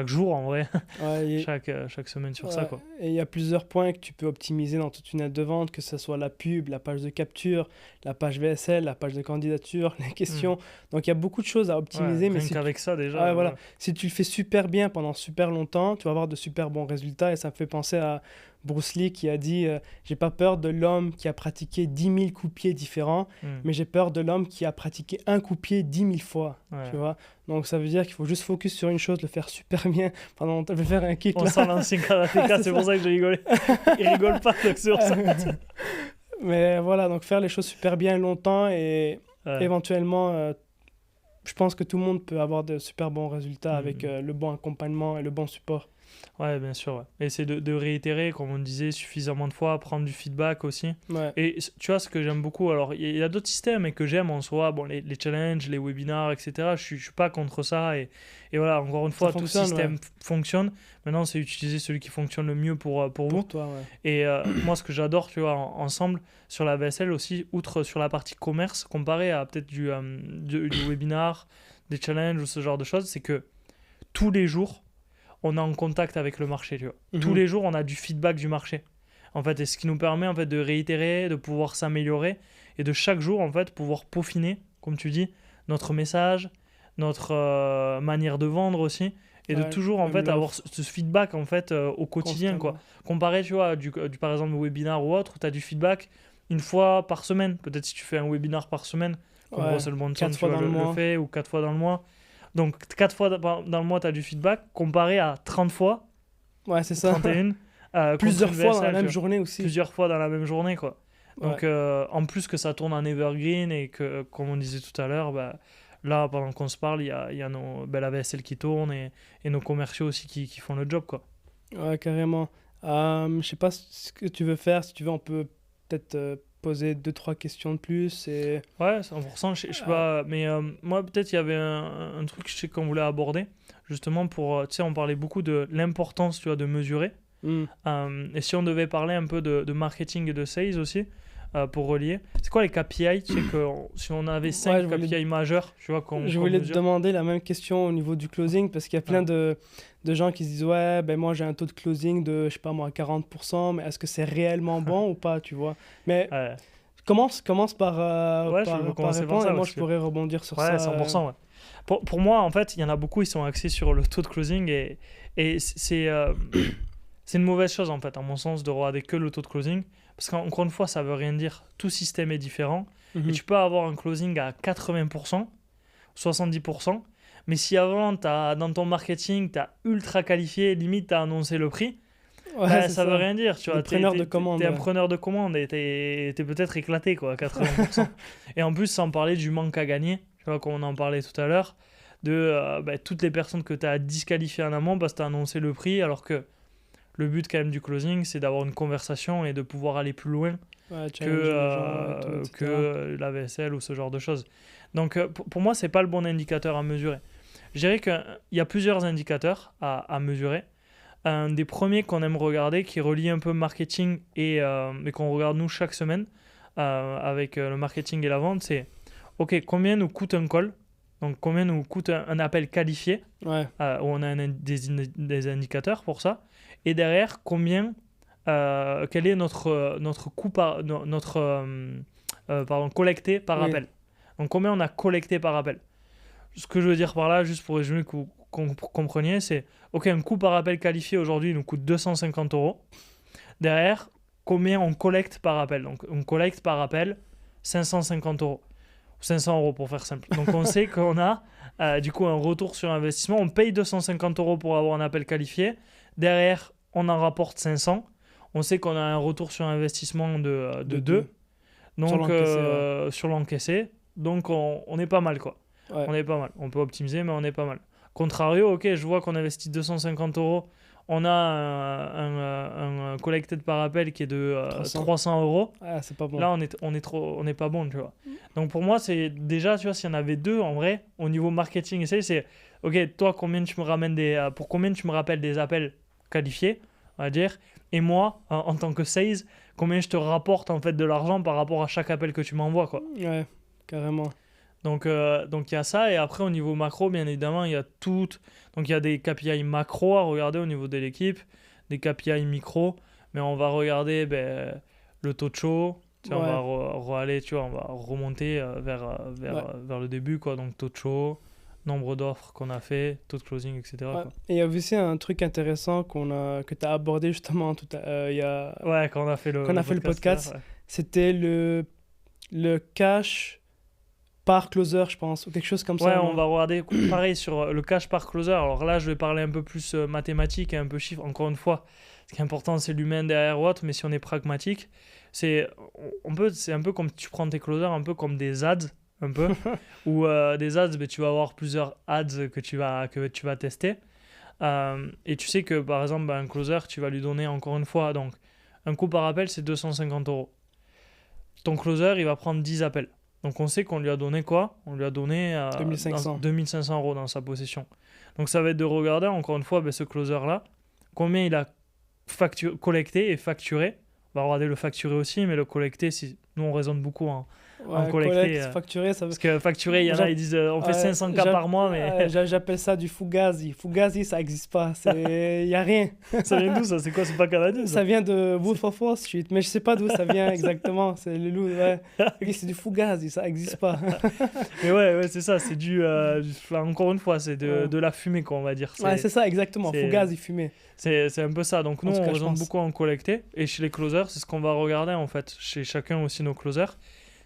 jour en vrai, Ouais, chaque semaine sur ça, ouais. quoi. Et il y a plusieurs points que tu peux optimiser dans toute une aide de vente, que ce soit la pub, la page de capture, la page VSL, la page de candidature, les questions. Donc il y a beaucoup de choses à optimiser, Ouais, mais rien si qu'avec ça déjà. ouais, voilà. Si tu le fais super bien pendant super longtemps, tu vas avoir de super bons résultats. Et ça me fait penser à Bruce Lee qui a dit j'ai pas peur de l'homme qui a pratiqué 10 000 coups-pieds différents, mais j'ai peur de l'homme qui a pratiqué un coup-pied 10 000 fois. Ouais. Tu vois. Donc ça veut dire qu'il faut juste focus sur une chose, le faire super bien pendant longtemps. Je vais faire un kick On là. sent l'ancien karatéka, c'est pour ça que j'ai rigolé. Il rigole pas donc sur ça. Mais voilà, donc faire les choses super bien longtemps et Ouais. éventuellement, je pense que tout le monde peut avoir de super bons résultats avec Mhm. le bon accompagnement et le bon support. Ouais, bien sûr. Ouais. Et c'est de réitérer, comme on disait, suffisamment de fois, prendre du feedback aussi. Ouais. Et tu vois, ce que j'aime beaucoup, alors il y a d'autres systèmes et que j'aime en soi, bon, les challenges, les webinars, etc. Je suis pas contre ça. Et voilà, encore une fois, tout fonctionne, système ouais. fonctionne. Maintenant, c'est utiliser celui qui fonctionne le mieux pour vous. Pour toi, ouais. Et moi, ce que j'adore, tu vois, ensemble, sur la VSL aussi, outre sur la partie commerce, comparé à peut-être du webinar, des challenges ou ce genre de choses, c'est que tous les jours, on est en contact avec le marché, tu vois. Mhm. Tous les jours, on a du feedback du marché. En fait, et ce qui nous permet en fait de réitérer, de pouvoir s'améliorer et de chaque jour en fait pouvoir peaufiner, comme tu dis, notre message, notre manière de vendre aussi, et de Ouais, toujours en même fait avoir l'offre. ce feedback en fait au quotidien, quoi. Constamment. Comparé, tu vois, du par exemple au webinar ou autre, où tu as du feedback une fois par semaine. Peut-être si tu fais un webinar par semaine, comme Ouais, Russell Brunson 4 tu fois vois, dans le le mois. fait, ou 4 fois dans le mois. Donc 4 fois dans le mois, tu as du feedback, comparé à 30 fois, Ouais, c'est ça. 31, Plusieurs contre une fois dans la VSL, tu même vois. journée aussi. Plusieurs fois dans la même journée, quoi. Ouais. Donc en plus que ça tourne en evergreen et que, comme on disait tout à l'heure, bah, là, pendant qu'on se parle, il y a la VSL qui tourne et nos commerciaux aussi qui font le job, quoi. Ouais, carrément. Je sais pas ce que tu veux faire. Si tu veux, on peut peut-être poser 2-3 questions de plus. Et... Ouais, 100%, je sais pas. Mais moi, peut-être, il y avait un truc, je sais qu'on voulait aborder, justement, pour, tu sais, on parlait beaucoup de l'importance, tu vois, de mesurer. Et si on devait parler un peu de marketing et de sales aussi, pour relier, c'est quoi les KPI? Tu sais que si on avait 5 je voulais- KPI majeurs, tu vois, qu'on Je voulais te mesure. demander la même question au niveau du closing parce qu'il y a plein de gens qui se disent ouais, ben moi j'ai un taux de closing de, je sais pas moi, 40%, mais est-ce que c'est réellement bon ou pas, tu vois? Mais Ouais, commence par, ouais, je par, veux par commencer par répondre ça. et moi Parce je que... pourrais rebondir sur Ouais, ça. 100%, ouais. Pour moi, en fait, il y en a beaucoup, ils sont axés sur le taux de closing et c'est une mauvaise chose, en fait, à mon sens, de regarder que le taux de closing. Parce qu'encore une fois, ça veut rien dire. Tout système est différent. Mhm. Et tu peux avoir un closing à 80%, 70%. Mais si avant, dans ton marketing, tu as ultra qualifié, limite, tu as annoncé le prix, Ouais, bah, c'est ça veut rien dire. Tu vois, preneur de commande. T'es un Ouais. preneur de commande et t'es peut-être éclaté, quoi, à 80%. Et en plus, sans parler du manque à gagner, tu vois, comme on en parlait tout à l'heure, de toutes les personnes que tu as disqualifiées en amont parce que tu as annoncé le prix, alors que le but quand même du closing, c'est d'avoir une conversation et de pouvoir aller plus loin Ouais, que, challenger les gens et tout, etc. que la VSL ou ce genre de choses. Donc pour moi, c'est pas le bon indicateur à mesurer. Je dirais qu'il y a plusieurs indicateurs à mesurer. Un des premiers qu'on aime regarder, qui relie un peu marketing et qu'on regarde nous chaque semaine avec le marketing et la vente, c'est OK, combien nous coûte un call? Donc combien nous coûte un appel qualifié, Ouais. où on a des indicateurs pour ça. Et derrière, quel est notre coût pardon, collecté par Oui. appel. Donc combien on a collecté par appel. Ce que je veux dire par là, juste pour résumer qu'on compreniez, c'est OK, un coût par appel qualifié aujourd'hui nous coûte 250 €. Derrière, combien on collecte par appel. Donc on collecte par appel 550 €. 500 € pour faire simple. Donc on sait qu'on a du coup un retour sur investissement. On paye 250 € pour avoir un appel qualifié. Derrière, on en rapporte 500. On sait qu'on a un retour sur investissement de 2. Donc sur l'encaissé. Donc on est pas mal, quoi. Ouais. On est pas mal. On peut optimiser, mais on est pas mal. Contrario, OK, je vois qu'on investit 250 €. on a un collected par appel qui est de 300 €. Ah, c'est pas bon. Là, on est pas bon, tu vois. Donc pour moi, c'est déjà, tu vois, s'il y en avait deux, en vrai, au niveau marketing et sales, c'est, ok, toi, combien tu me ramènes pour combien tu me rappelles des appels qualifiés, on va dire, et moi, en tant que sales, combien je te rapporte en fait de l'argent par rapport à chaque appel que tu m'envoies, quoi. Ouais, carrément. Donc il y a ça, et après au niveau macro, bien évidemment, il y a donc il y a des KPI macro à regarder au niveau de l'équipe, des KPI micro, mais on va regarder le taux de show, tu vois, on va aller, tu vois, on va remonter vers le début, quoi, donc taux de show, nombre d'offres qu'on a fait, taux de closing, etc. Ouais. Quoi. Et il y a aussi un truc intéressant que tu as abordé justement quand on a fait le podcast, ouais. C'était le cash par closer, je pense, ou quelque chose comme ça. Ouais, on va regarder pareil sur le cash par closer. Alors là, je vais parler un peu plus mathématique et un peu chiffre. Encore une fois, ce qui est important, c'est l'humain derrière ou autre, mais si on est pragmatique, c'est un peu comme tu prends tes closers, un peu comme des ads, un peu, ou des ads, tu vas avoir plusieurs ads que tu vas tester. Et tu sais que, par exemple, un closer, tu vas lui donner, encore une fois, donc un coût par appel, c'est 250 €. Ton closer, il va prendre 10 appels. Donc on sait qu'on lui a donné quoi ? On lui a donné 2500 € dans sa possession. Donc ça va être de regarder encore une fois ce closer-là, combien il a collecté et facturé. On va regarder le facturé aussi, mais le collecté, nous on raisonne beaucoup en collecté. Facturé, ça veut... Parce que facturé, il y en a, ils disent on fait 500 cas par mois, mais... J'appelle ça du fugazi. Fugazi, ça n'existe pas. Il n'y a rien. Ça vient d'où ça ? C'est quoi ? C'est pas canadien ça ? Ça vient de Wolf of Wall Street, mais je sais pas d'où ça vient exactement. C'est le loup, ouais. C'est du fugazi, ça n'existe pas. Mais ouais, c'est ça. C'est encore une fois, c'est de la fumée, quoi, on va dire. C'est ça, exactement. Fugazi, fumée. C'est un peu ça. Donc nous, on raisonne beaucoup en collecté. Et chez les closers, c'est ce qu'on va regarder, en fait. Chez chacun aussi, nos closers.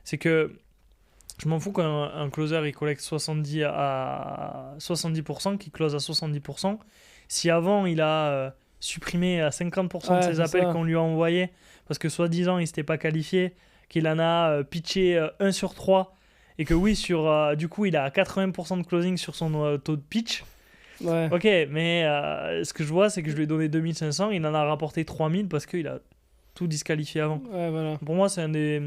C'est que je m'en fous qu'un closer il collecte 70%, qu'il close à 70%. Si avant il a supprimé à 50% de ses appels qu'on lui a envoyés, parce que soi-disant il s'était pas qualifié, qu'il en a pitché 1 sur 3, et que oui, du coup il a 80% de closing sur son taux de pitch. Ouais. Ok, mais ce que je vois, c'est que je lui ai donné 2500, il en a rapporté 3000 parce qu'il a tout disqualifié avant. Ouais, voilà. Pour moi, c'est un des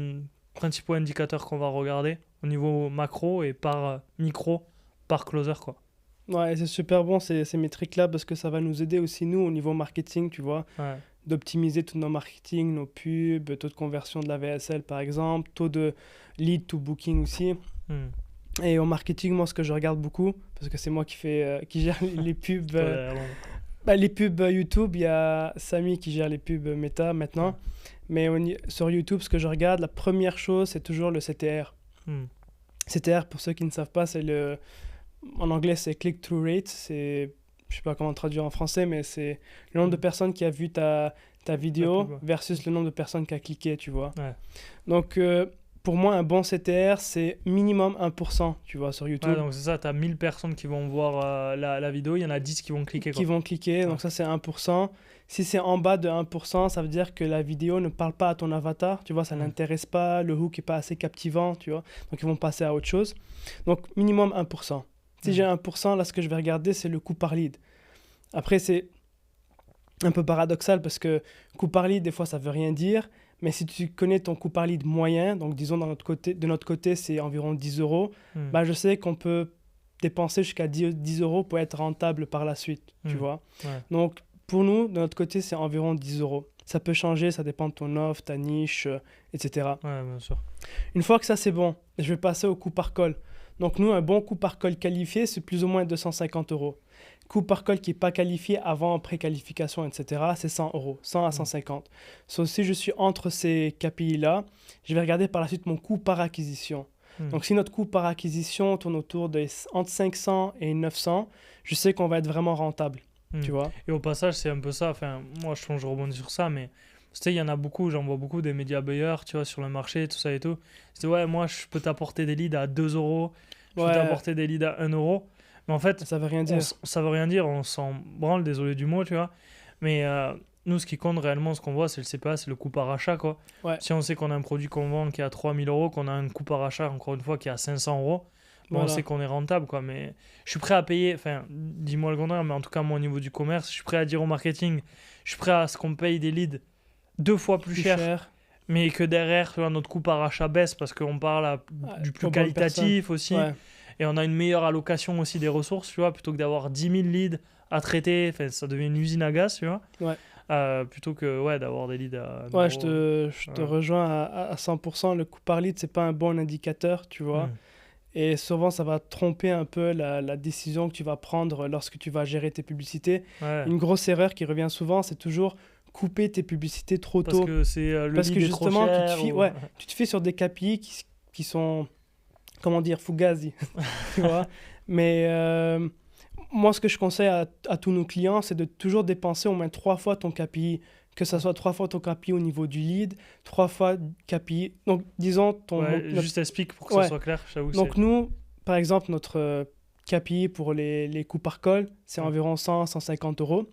principaux indicateurs qu'on va regarder au niveau macro et par micro, par closer, quoi. Ouais, c'est super bon ces métriques-là parce que ça va nous aider aussi, nous, au niveau marketing, tu vois, d'optimiser tous nos marketing, nos pubs, taux de conversion de la VSL, par exemple, taux de lead to booking aussi. Et au marketing, moi, ce que je regarde beaucoup, parce que c'est moi qui gère les pubs... les pubs YouTube, il y a Samy qui gère les pubs Meta maintenant. Mais sur YouTube, ce que je regarde, la première chose, c'est toujours le CTR. CTR, pour ceux qui ne savent pas, en anglais, c'est click-through rate. Je ne sais pas comment traduire en français, mais c'est le nombre de personnes qui a vu ta vidéo versus le nombre de personnes qui a cliqué, tu vois. Ouais. Donc, pour moi, un bon CTR, c'est minimum 1%, tu vois, sur YouTube. Ouais, donc c'est ça, tu as 1000 personnes qui vont voir la vidéo, il y en a 10 qui vont cliquer. Qui vont cliquer, donc ça, c'est 1%. Si c'est en bas de 1%, ça veut dire que la vidéo ne parle pas à ton avatar, tu vois, ça n'intéresse pas, le hook n'est pas assez captivant, tu vois, donc ils vont passer à autre chose. Donc, minimum 1%. Si j'ai 1%, là, ce que je vais regarder, c'est le coût par lead. Après, c'est un peu paradoxal parce que coût par lead, des fois, ça ne veut rien dire. Mais si tu connais ton coût par lead moyen, donc disons de notre côté, c'est environ 10 €, bah, je sais qu'on peut dépenser jusqu'à 10 € pour être rentable par la suite, tu vois. Ouais. Donc, pour nous, de notre côté, c'est environ 10 €. Ça peut changer, ça dépend de ton offre, ta niche, etc. Ouais, bien sûr. Une fois que ça, c'est bon, je vais passer au coût par call. Donc, nous, un bon coût par call qualifié, c'est plus ou moins 250 €. Coût par call qui n'est pas qualifié avant préqualification, etc., c'est 100 €, 100 à 150. Sauf si je suis entre ces KPI-là, je vais regarder par la suite mon coût par acquisition. Donc, si notre coût par acquisition tourne autour de entre 500 et 900, je sais qu'on va être vraiment rentable, tu vois. Et au passage, c'est un peu ça. Enfin, moi, je rebondis sur ça, mais tu sais, il y en a beaucoup, j'en vois beaucoup des médias buyers, tu vois, sur le marché, tout ça et tout. C'est ouais, moi, je peux t'apporter des leads à 2 €, je peux t'apporter des leads à 1 €. Mais en fait, ça veut rien dire. Ça veut rien dire, on s'en branle, désolé du mot, tu vois. Mais nous, ce qui compte réellement, ce qu'on voit, c'est le CPA, c'est le coût par achat, quoi. Ouais. Si on sait qu'on a un produit qu'on vend qui est à 3 000 €, qu'on a un coût par achat, encore une fois, qui est à 500 €, Bon, on sait qu'on est rentable, quoi, mais je suis prêt à payer, enfin, dis-moi le contraire, mais en tout cas, moi, au niveau du commerce, je suis prêt à dire au marketing, je suis prêt à ce qu'on paye des leads 2 fois plus cher, mais que derrière, tu vois, notre coût par achat baisse parce qu'on parle du plus qualitatif aussi, et on a une meilleure allocation aussi des ressources, tu vois, plutôt que d'avoir 10 000 leads à traiter, ça devient une usine à gaz, tu vois. Plutôt que d'avoir des leads à... Ouais, je te rejoins à 100%. Le coût par lead, c'est pas un bon indicateur, tu vois. Et souvent, ça va tromper un peu la décision que tu vas prendre lorsque tu vas gérer tes publicités. Une grosse erreur qui revient souvent, c'est toujours couper tes publicités trop tôt. Parce que c'est le Parce lead que est justement, trop cher, tu te fies sur des KPI qui sont, comment dire, fugazi, tu vois. Mais moi, ce que je conseille à tous nos clients, c'est de toujours dépenser au moins 3 fois ton KPI. Que ça soit 3 fois ton KPI au niveau du lead, 3 fois KPI. Donc, disons juste explique pour que ça soit clair. Donc, nous, par exemple, notre KPI pour les coûts par call, c'est environ 100-150 euros.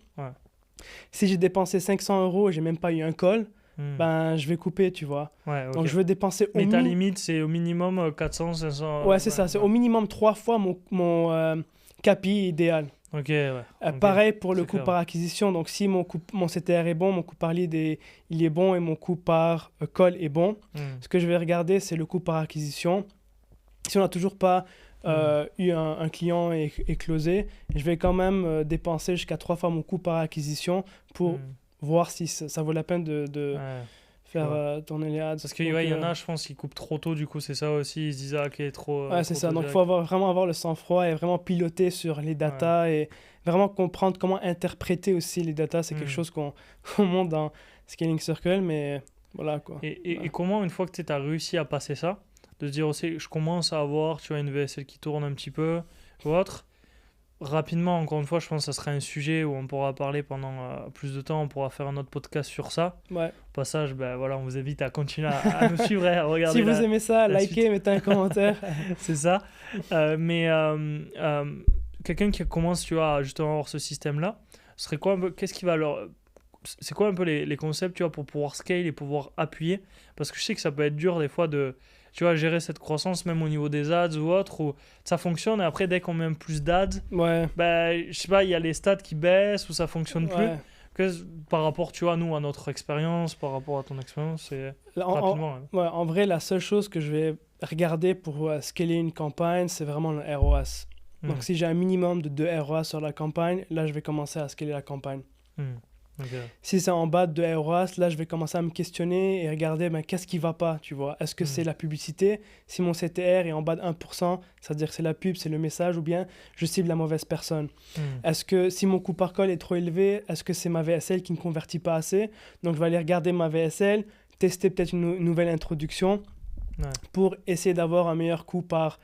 Si j'ai dépensé 500 euros et j'ai même pas eu un call, ben, je vais couper, tu vois. Donc, je veux dépenser Mais ta limite, c'est au minimum 400-500... Ouais, c'est ça. C'est au minimum 3 fois mon KPI idéal. Pareil pour le coût par acquisition. Donc, si mon CTR est bon, mon coût par lead il est bon et mon coût par call est bon, ce que je vais regarder, c'est le coût par acquisition. Si on n'a toujours pas eu un client et closé, je vais quand même dépenser jusqu'à 3 fois mon coût par acquisition pour voir si ça vaut la peine de faire tourner les ads. Parce qu'il y en a, je pense, qui coupent trop tôt, du coup, c'est ça aussi. Ils se disent, ok, trop. C'est ça. Donc, il faut vraiment avoir le sang-froid et vraiment piloter sur les datas et vraiment comprendre comment interpréter aussi les datas. C'est quelque chose qu'on monte dans Scaling Circle, mais voilà, quoi. Et comment, une fois que tu as réussi à passer ça, de se dire aussi, je commence à avoir, tu vois, une VSL qui tourne un petit peu ou autre. Rapidement, encore une fois, je pense que ça serait un sujet où on pourra parler pendant plus de temps. On pourra faire un autre podcast sur ça. Au passage, on vous invite à continuer à nous suivre et à regarder. Si vous aimez ça, likez, mettez un commentaire. C'est ça. Mais quelqu'un qui commence, tu vois, justement à avoir ce système-là, serait quoi un peu, qu'est-ce qui va leur... C'est quoi un peu les concepts, tu vois, pour pouvoir scale et pouvoir appuyer? Parce que je sais que ça peut être dur des fois de... Tu vois, gérer cette croissance, même au niveau des ads ou autre, où ça fonctionne, et après, dès qu'on met plus d'ads, je sais pas, il y a les stats qui baissent, ou ça fonctionne plus. Par rapport, tu vois, nous, à notre expérience, par rapport à ton expérience, c'est rapidement. En vrai, la seule chose que je vais regarder pour scaler une campagne, c'est vraiment le ROAS. Donc, si j'ai un minimum de 2 ROAS sur la campagne, là, je vais commencer à scaler la campagne. Si c'est en bas de ROAS, là, je vais commencer à me questionner et regarder qu'est-ce qui ne va pas, tu vois. Est-ce que c'est la publicité? Si mon CTR est en bas de 1%, c'est-à-dire que c'est la pub, c'est le message, ou bien je cible la mauvaise personne. Est-ce que si mon coût par call est trop élevé, est-ce que c'est ma VSL qui ne convertit pas assez? Donc, je vais aller regarder ma VSL, tester peut-être une nouvelle introduction pour essayer d'avoir un meilleur coût par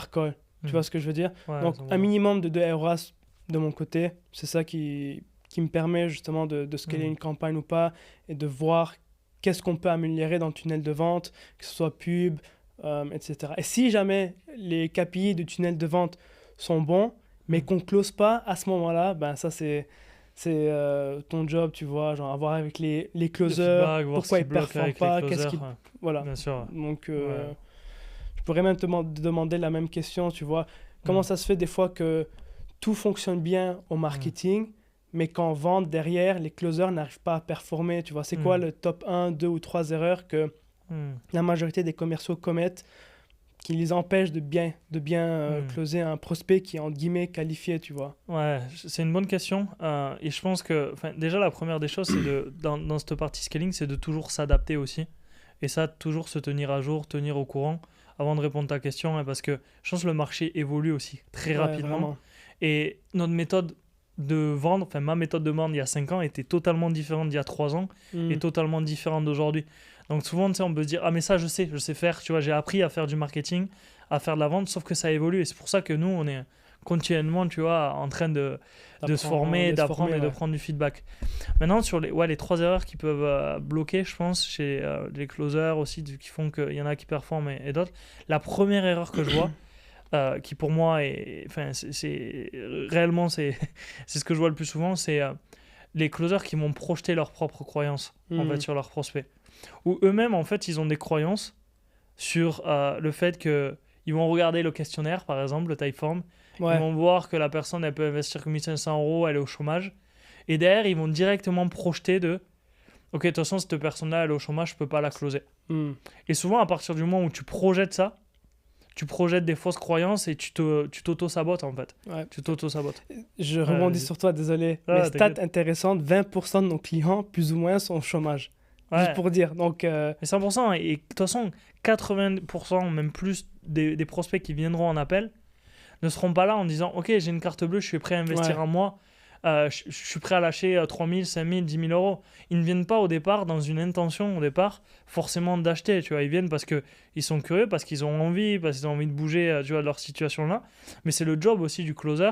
call. Tu vois ce que je veux dire? Donc, un minimum de 2 ROAS de mon côté, c'est ça qui me permet justement de scaler une campagne ou pas et de voir qu'est-ce qu'on peut améliorer dans le tunnel de vente, que ce soit pub, etc. Et si jamais les KPI du tunnel de vente sont bons, mais qu'on ne close pas à ce moment-là, ça c'est ton job, tu vois, genre avoir avec les closers, pourquoi ils ne performent pas, qu'est-ce qui... Voilà. Bien sûr. Donc, je pourrais même te demander la même question, tu vois. Comment ça se fait des fois que tout fonctionne bien au marketing, mais qu'en vente, derrière, les closers n'arrivent pas à performer, tu vois. C'est quoi le top 1, 2 ou 3 erreurs que la majorité des commerciaux commettent qui les empêchent de bien closer un prospect qui est, entre guillemets, qualifié, tu vois. Ouais, c'est une bonne question. Et je pense que, déjà, la première des choses, c'est dans cette partie scaling, c'est de toujours s'adapter aussi. Et ça, toujours se tenir à jour, tenir au courant avant de répondre à ta question, parce que je pense que le marché évolue aussi très rapidement. Vraiment. Et notre méthode de vendre, ma méthode de vendre il y a 5 ans était totalement différente d'il y a 3 ans et totalement différente d'aujourd'hui. Donc souvent, tu sais, on peut se dire, ah mais ça je sais faire, tu vois, j'ai appris à faire du marketing, à faire de la vente, sauf que ça évolue et c'est pour ça que nous, on est continuellement, tu vois, en train de se former, d'apprendre et de prendre du feedback. Maintenant, sur les 3 erreurs qui peuvent bloquer, je pense, chez les closers aussi, qui font qu'il y en a qui performent et d'autres. La première erreur que je vois, qui pour moi réellement c'est ce que je vois le plus souvent, c'est les closers qui vont projeter leurs propres croyances en fait sur leurs prospects, ou eux-mêmes en fait ils ont des croyances sur le fait que Ils vont regarder le questionnaire, par exemple, le Typeform. Ouais. Ils vont voir que la personne, elle peut investir que 1500 €, elle est au chômage. Et derrière, ils vont directement projeter de ok, de toute façon, cette personne-là, elle est au chômage, je peux pas la closer. Hmm. Et souvent, à partir du moment où tu projettes ça, tu projettes des fausses croyances et tu t'auto-sabotes en fait. Ouais. Tu t'auto-sabotes. Je rebondis vas-y. sur toi, désolé. Ah, Mais t'inquiète. stat intéressante, 20% de nos clients, plus ou moins, sont au chômage. Ouais. Juste pour dire. Donc, Mais 100%. Et de toute façon, 80%, même plus, des prospects qui viendront en appel ne seront pas là en disant ok, j'ai une carte bleue, je suis prêt à investir Ouais. un mois. Je suis prêt à lâcher 3 000, 5 000, 10 000 €. Ils ne viennent pas au départ dans une intention, au départ, forcément d'acheter. Tu vois. Ils viennent parce qu'ils sont curieux, parce qu'ils ont envie, parce qu'ils ont envie de bouger tu vois, de leur situation-là. Mais c'est le job aussi du closer,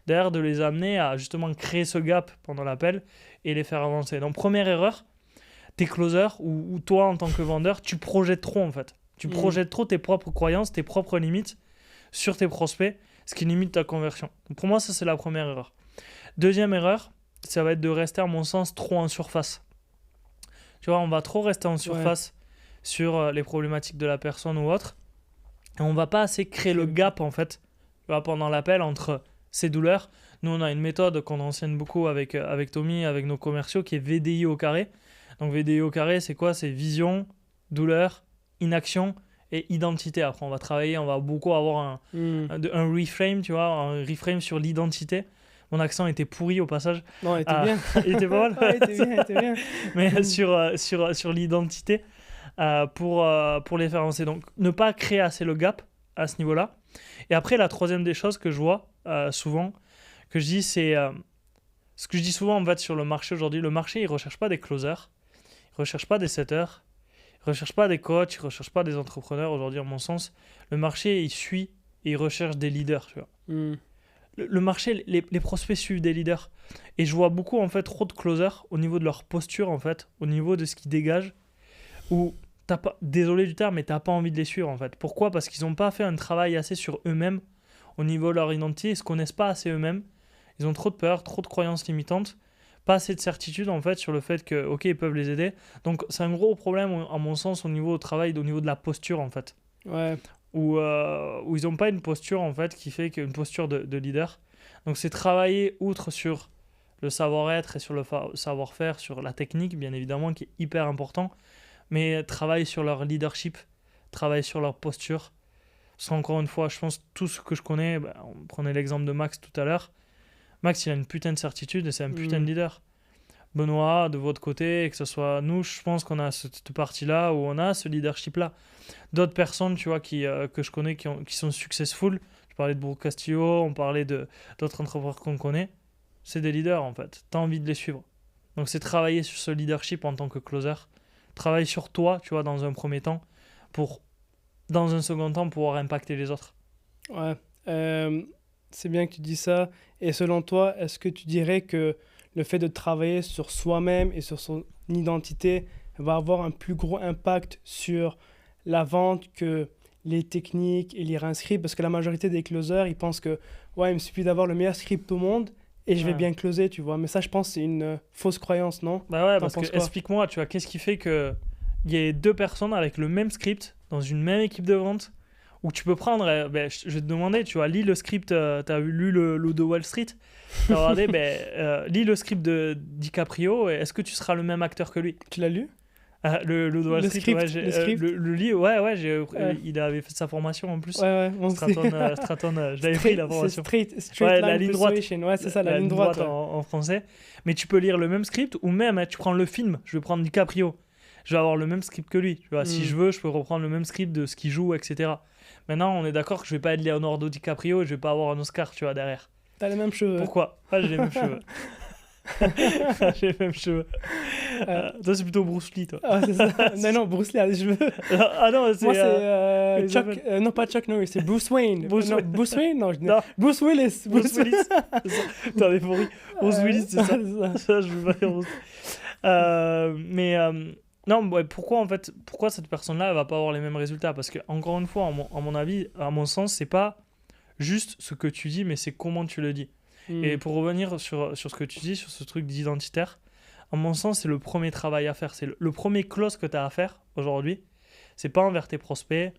derrière, de les amener à justement créer ce gap pendant l'appel et les faire avancer. Donc, première erreur, tes closers ou toi en tant que vendeur, tu projettes trop en fait. Tu projettes trop tes propres croyances, tes propres limites sur tes prospects, ce qui limite ta conversion. Donc, pour moi, ça, c'est la première erreur. Deuxième erreur, ça va être de rester, à mon sens, trop en surface. Tu vois, on va trop rester en surface sur les problématiques de la personne ou autre. Et on va pas assez créer le gap, en fait, tu vois, pendant l'appel entre ces douleurs. Nous, on a une méthode qu'on enseigne beaucoup avec Tommy, avec nos commerciaux, qui est VDI au carré. Donc, VDI au carré, c'est quoi? C'est vision, douleur, inaction et identité. Après, on va travailler, on va beaucoup avoir un reframe, tu vois, un reframe sur l'identité. Mon accent était pourri au passage. Non, il était bien. Il était pas mal. Ouais, il était bien. Mais sur l'identité pour les faire avancer. Donc, ne pas créer assez le gap à ce niveau-là. Et après, la troisième des choses que je vois souvent, que je dis, c'est ce que je dis souvent en fait sur le marché aujourd'hui. Le marché, il ne recherche pas des closers, il ne recherche pas des setters, il ne recherche pas des coachs, il ne recherche pas des entrepreneurs aujourd'hui, à mon sens. Le marché, il suit et il recherche des leaders, tu vois. Le marché, les prospects suivent des leaders. Et je vois beaucoup, en fait, trop de closers au niveau de leur posture, en fait, au niveau de ce qu'ils dégagent, où t'as pas, désolé du terme, mais t'as pas envie de les suivre, en fait. Pourquoi? Parce qu'ils n'ont pas fait un travail assez sur eux-mêmes, au niveau de leur identité, ils ne se connaissent pas assez eux-mêmes. Ils ont trop de peur, trop de croyances limitantes, pas assez de certitude, en fait, sur le fait que, ok, ils peuvent les aider. Donc, c'est un gros problème, à mon sens, au niveau du travail, au niveau de la posture, en fait. Ouais. Où ils n'ont pas une posture en fait qui fait qu'une posture de leader. Donc c'est travailler outre sur le savoir-être et sur le savoir-faire, sur la technique bien évidemment qui est hyper important, mais travailler sur leur leadership, travailler sur leur posture. Parce qu'encore une fois, je pense tout ce que je connais, on prenait l'exemple de Max tout à l'heure, Max il a une putain de certitude et c'est un putain de leader. Benoît, de votre côté, et que ce soit nous, je pense qu'on a cette partie-là où on a ce leadership-là. D'autres personnes, tu vois, que je connais, qui sont successful, je parlais de Brooke Castillo, on parlait d'autres entrepreneurs qu'on connaît, c'est des leaders en fait. Tu as envie de les suivre. Donc c'est travailler sur ce leadership en tant que closer. Travailler sur toi, tu vois, dans un premier temps, pour, dans un second temps, pouvoir impacter les autres. Ouais. C'est bien que tu dis ça. Et selon toi, est-ce que tu dirais que le fait de travailler sur soi-même et sur son identité va avoir un plus gros impact sur la vente que les techniques et lire un script? Parce que la majorité des closers, ils pensent que ouais, il me suffit d'avoir le meilleur script au monde et je vais bien closer, tu vois. Mais ça, je pense c'est une fausse croyance, non? Bah ouais, T'en parce penses que quoi? explique-moi, tu vois, qu'est-ce qui fait qu'il y ait deux personnes avec le même script dans une même équipe de vente où tu peux prendre, je vais te demander, tu vois, lis le script, tu as lu le de Wall Street, tu as regardé, lis le script de DiCaprio, et est-ce que tu seras le même acteur que lui? Tu l'as lu? Le de Wall Street, script, ouais, le script. le livre, ouais, il avait fait sa formation en plus. Ouais, on Stratton, je l'avais pris la formation. C'est straight Ouais, line la ligne droite. persuasion. Ouais, c'est ça, la ligne droite. Ouais. en français. Mais tu peux lire le même script, ou même, tu prends le film, je vais prendre DiCaprio, je vais avoir le même script que lui. Tu vois, si je veux, je peux reprendre le même script de ce qu'il joue, etc. Maintenant, on est d'accord que je vais pas être Leonardo DiCaprio et je vais pas avoir un Oscar, tu vois, derrière. T'as les mêmes cheveux. Pourquoi? J'ai les mêmes cheveux. J'ai les mêmes cheveux. Toi, c'est plutôt Bruce Lee, toi. Ah, c'est ça. non, Bruce Lee a les cheveux. Ah non, c'est... Moi, c'est Chuck... non, pas Chuck Norris, c'est Bruce Wayne. Bruce Wayne? Non, non. Bruce Willis. Bruce Willis. T'en es pourri. Bruce Willis, c'est ça. Ça, je veux pas dire Bruce. Non, ouais, pourquoi cette personne-là elle va pas avoir les mêmes résultats? Parce que encore une fois, à mon avis, à mon sens, c'est pas juste ce que tu dis, mais c'est comment tu le dis. Et pour revenir sur ce que tu dis, sur ce truc d'identitaire, à mon sens, c'est le premier travail à faire. C'est le premier close que tu as à faire aujourd'hui. C'est pas envers tes prospects,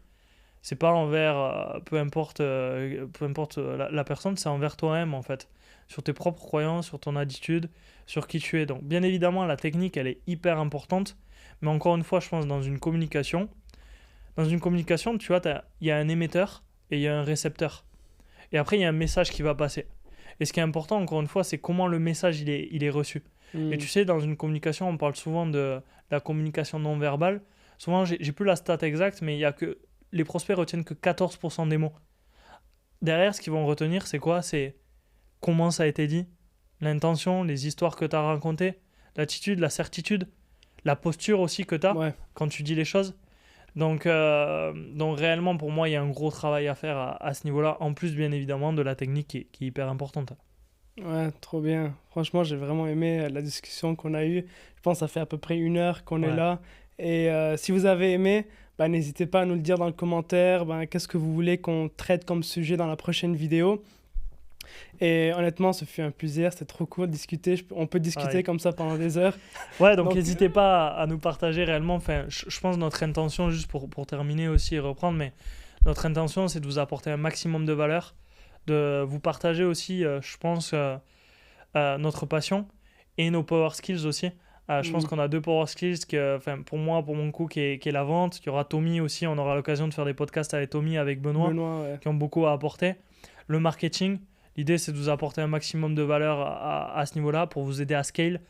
c'est pas envers peu importe, la personne, c'est envers toi-même en fait, sur tes propres croyances, sur ton attitude, sur qui tu es. Donc bien évidemment la technique elle est hyper importante, mais encore une fois je pense dans une communication tu vois, il y a un émetteur et il y a un récepteur. Et après il y a un message qui va passer. Et ce qui est important encore une fois c'est comment le message il est reçu. Et tu sais dans une communication on parle souvent de la communication non verbale. Souvent j'ai plus la stat exacte mais il y a que les prospects retiennent que 14% des mots. Derrière, ce qu'ils vont retenir, c'est quoi? C'est comment ça a été dit, l'intention, les histoires que tu as racontées, l'attitude, la certitude, la posture aussi que tu as Ouais. quand tu dis les choses. Donc réellement, pour moi, il y a un gros travail à faire à ce niveau-là, en plus, bien évidemment, de la technique qui est hyper importante. Ouais, trop bien. Franchement, j'ai vraiment aimé la discussion qu'on a eue. Je pense que ça fait à peu près 1 heure qu'on est Ouais. là. Et si vous avez aimé, bah, n'hésitez pas à nous le dire dans le commentaire. Ben, qu'est-ce que vous voulez qu'on traite comme sujet dans la prochaine vidéo? Et honnêtement, ce fut un plaisir. C'était trop cool de discuter. On peut discuter Ouais. comme ça pendant des heures. Ouais, donc Donc, n'hésitez pas à nous partager réellement. Enfin, je pense que notre intention, juste pour terminer aussi et reprendre, mais notre intention, c'est de vous apporter un maximum de valeur, de vous partager aussi, je pense, notre passion et nos power skills aussi. Je pense qu'on a 2 power skills, enfin, pour moi, pour mon coup, qui est la vente. Il y aura Tommy aussi, on aura l'occasion de faire des podcasts avec Tommy, avec Benoît, Benoît, ouais. qui ont beaucoup à apporter. Le marketing, l'idée c'est de vous apporter un maximum de valeur à ce niveau-là pour vous aider à scale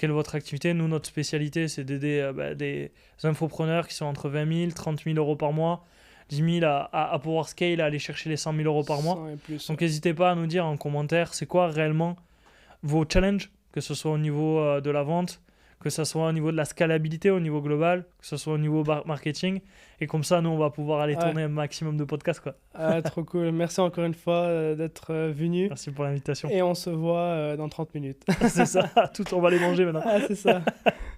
votre activité. Nous, notre spécialité, c'est d'aider des infopreneurs qui sont entre 20 000, 30 000 euros par mois, 10 000 à pouvoir scale, à aller chercher les 100 000 euros par mois. 100 et plus. Donc n'hésitez pas à nous dire en commentaire c'est quoi réellement vos challenges, que ce soit au niveau de la vente, que ce soit au niveau de la scalabilité au niveau global, que ce soit au niveau marketing. Et comme ça, nous, on va pouvoir aller Ouais. tourner un maximum de podcasts, quoi. Ah, trop cool. Merci encore une fois d'être venu. Merci pour l'invitation. Et on se voit dans 30 minutes. C'est ça, tout, on va les manger maintenant. Ah, c'est ça.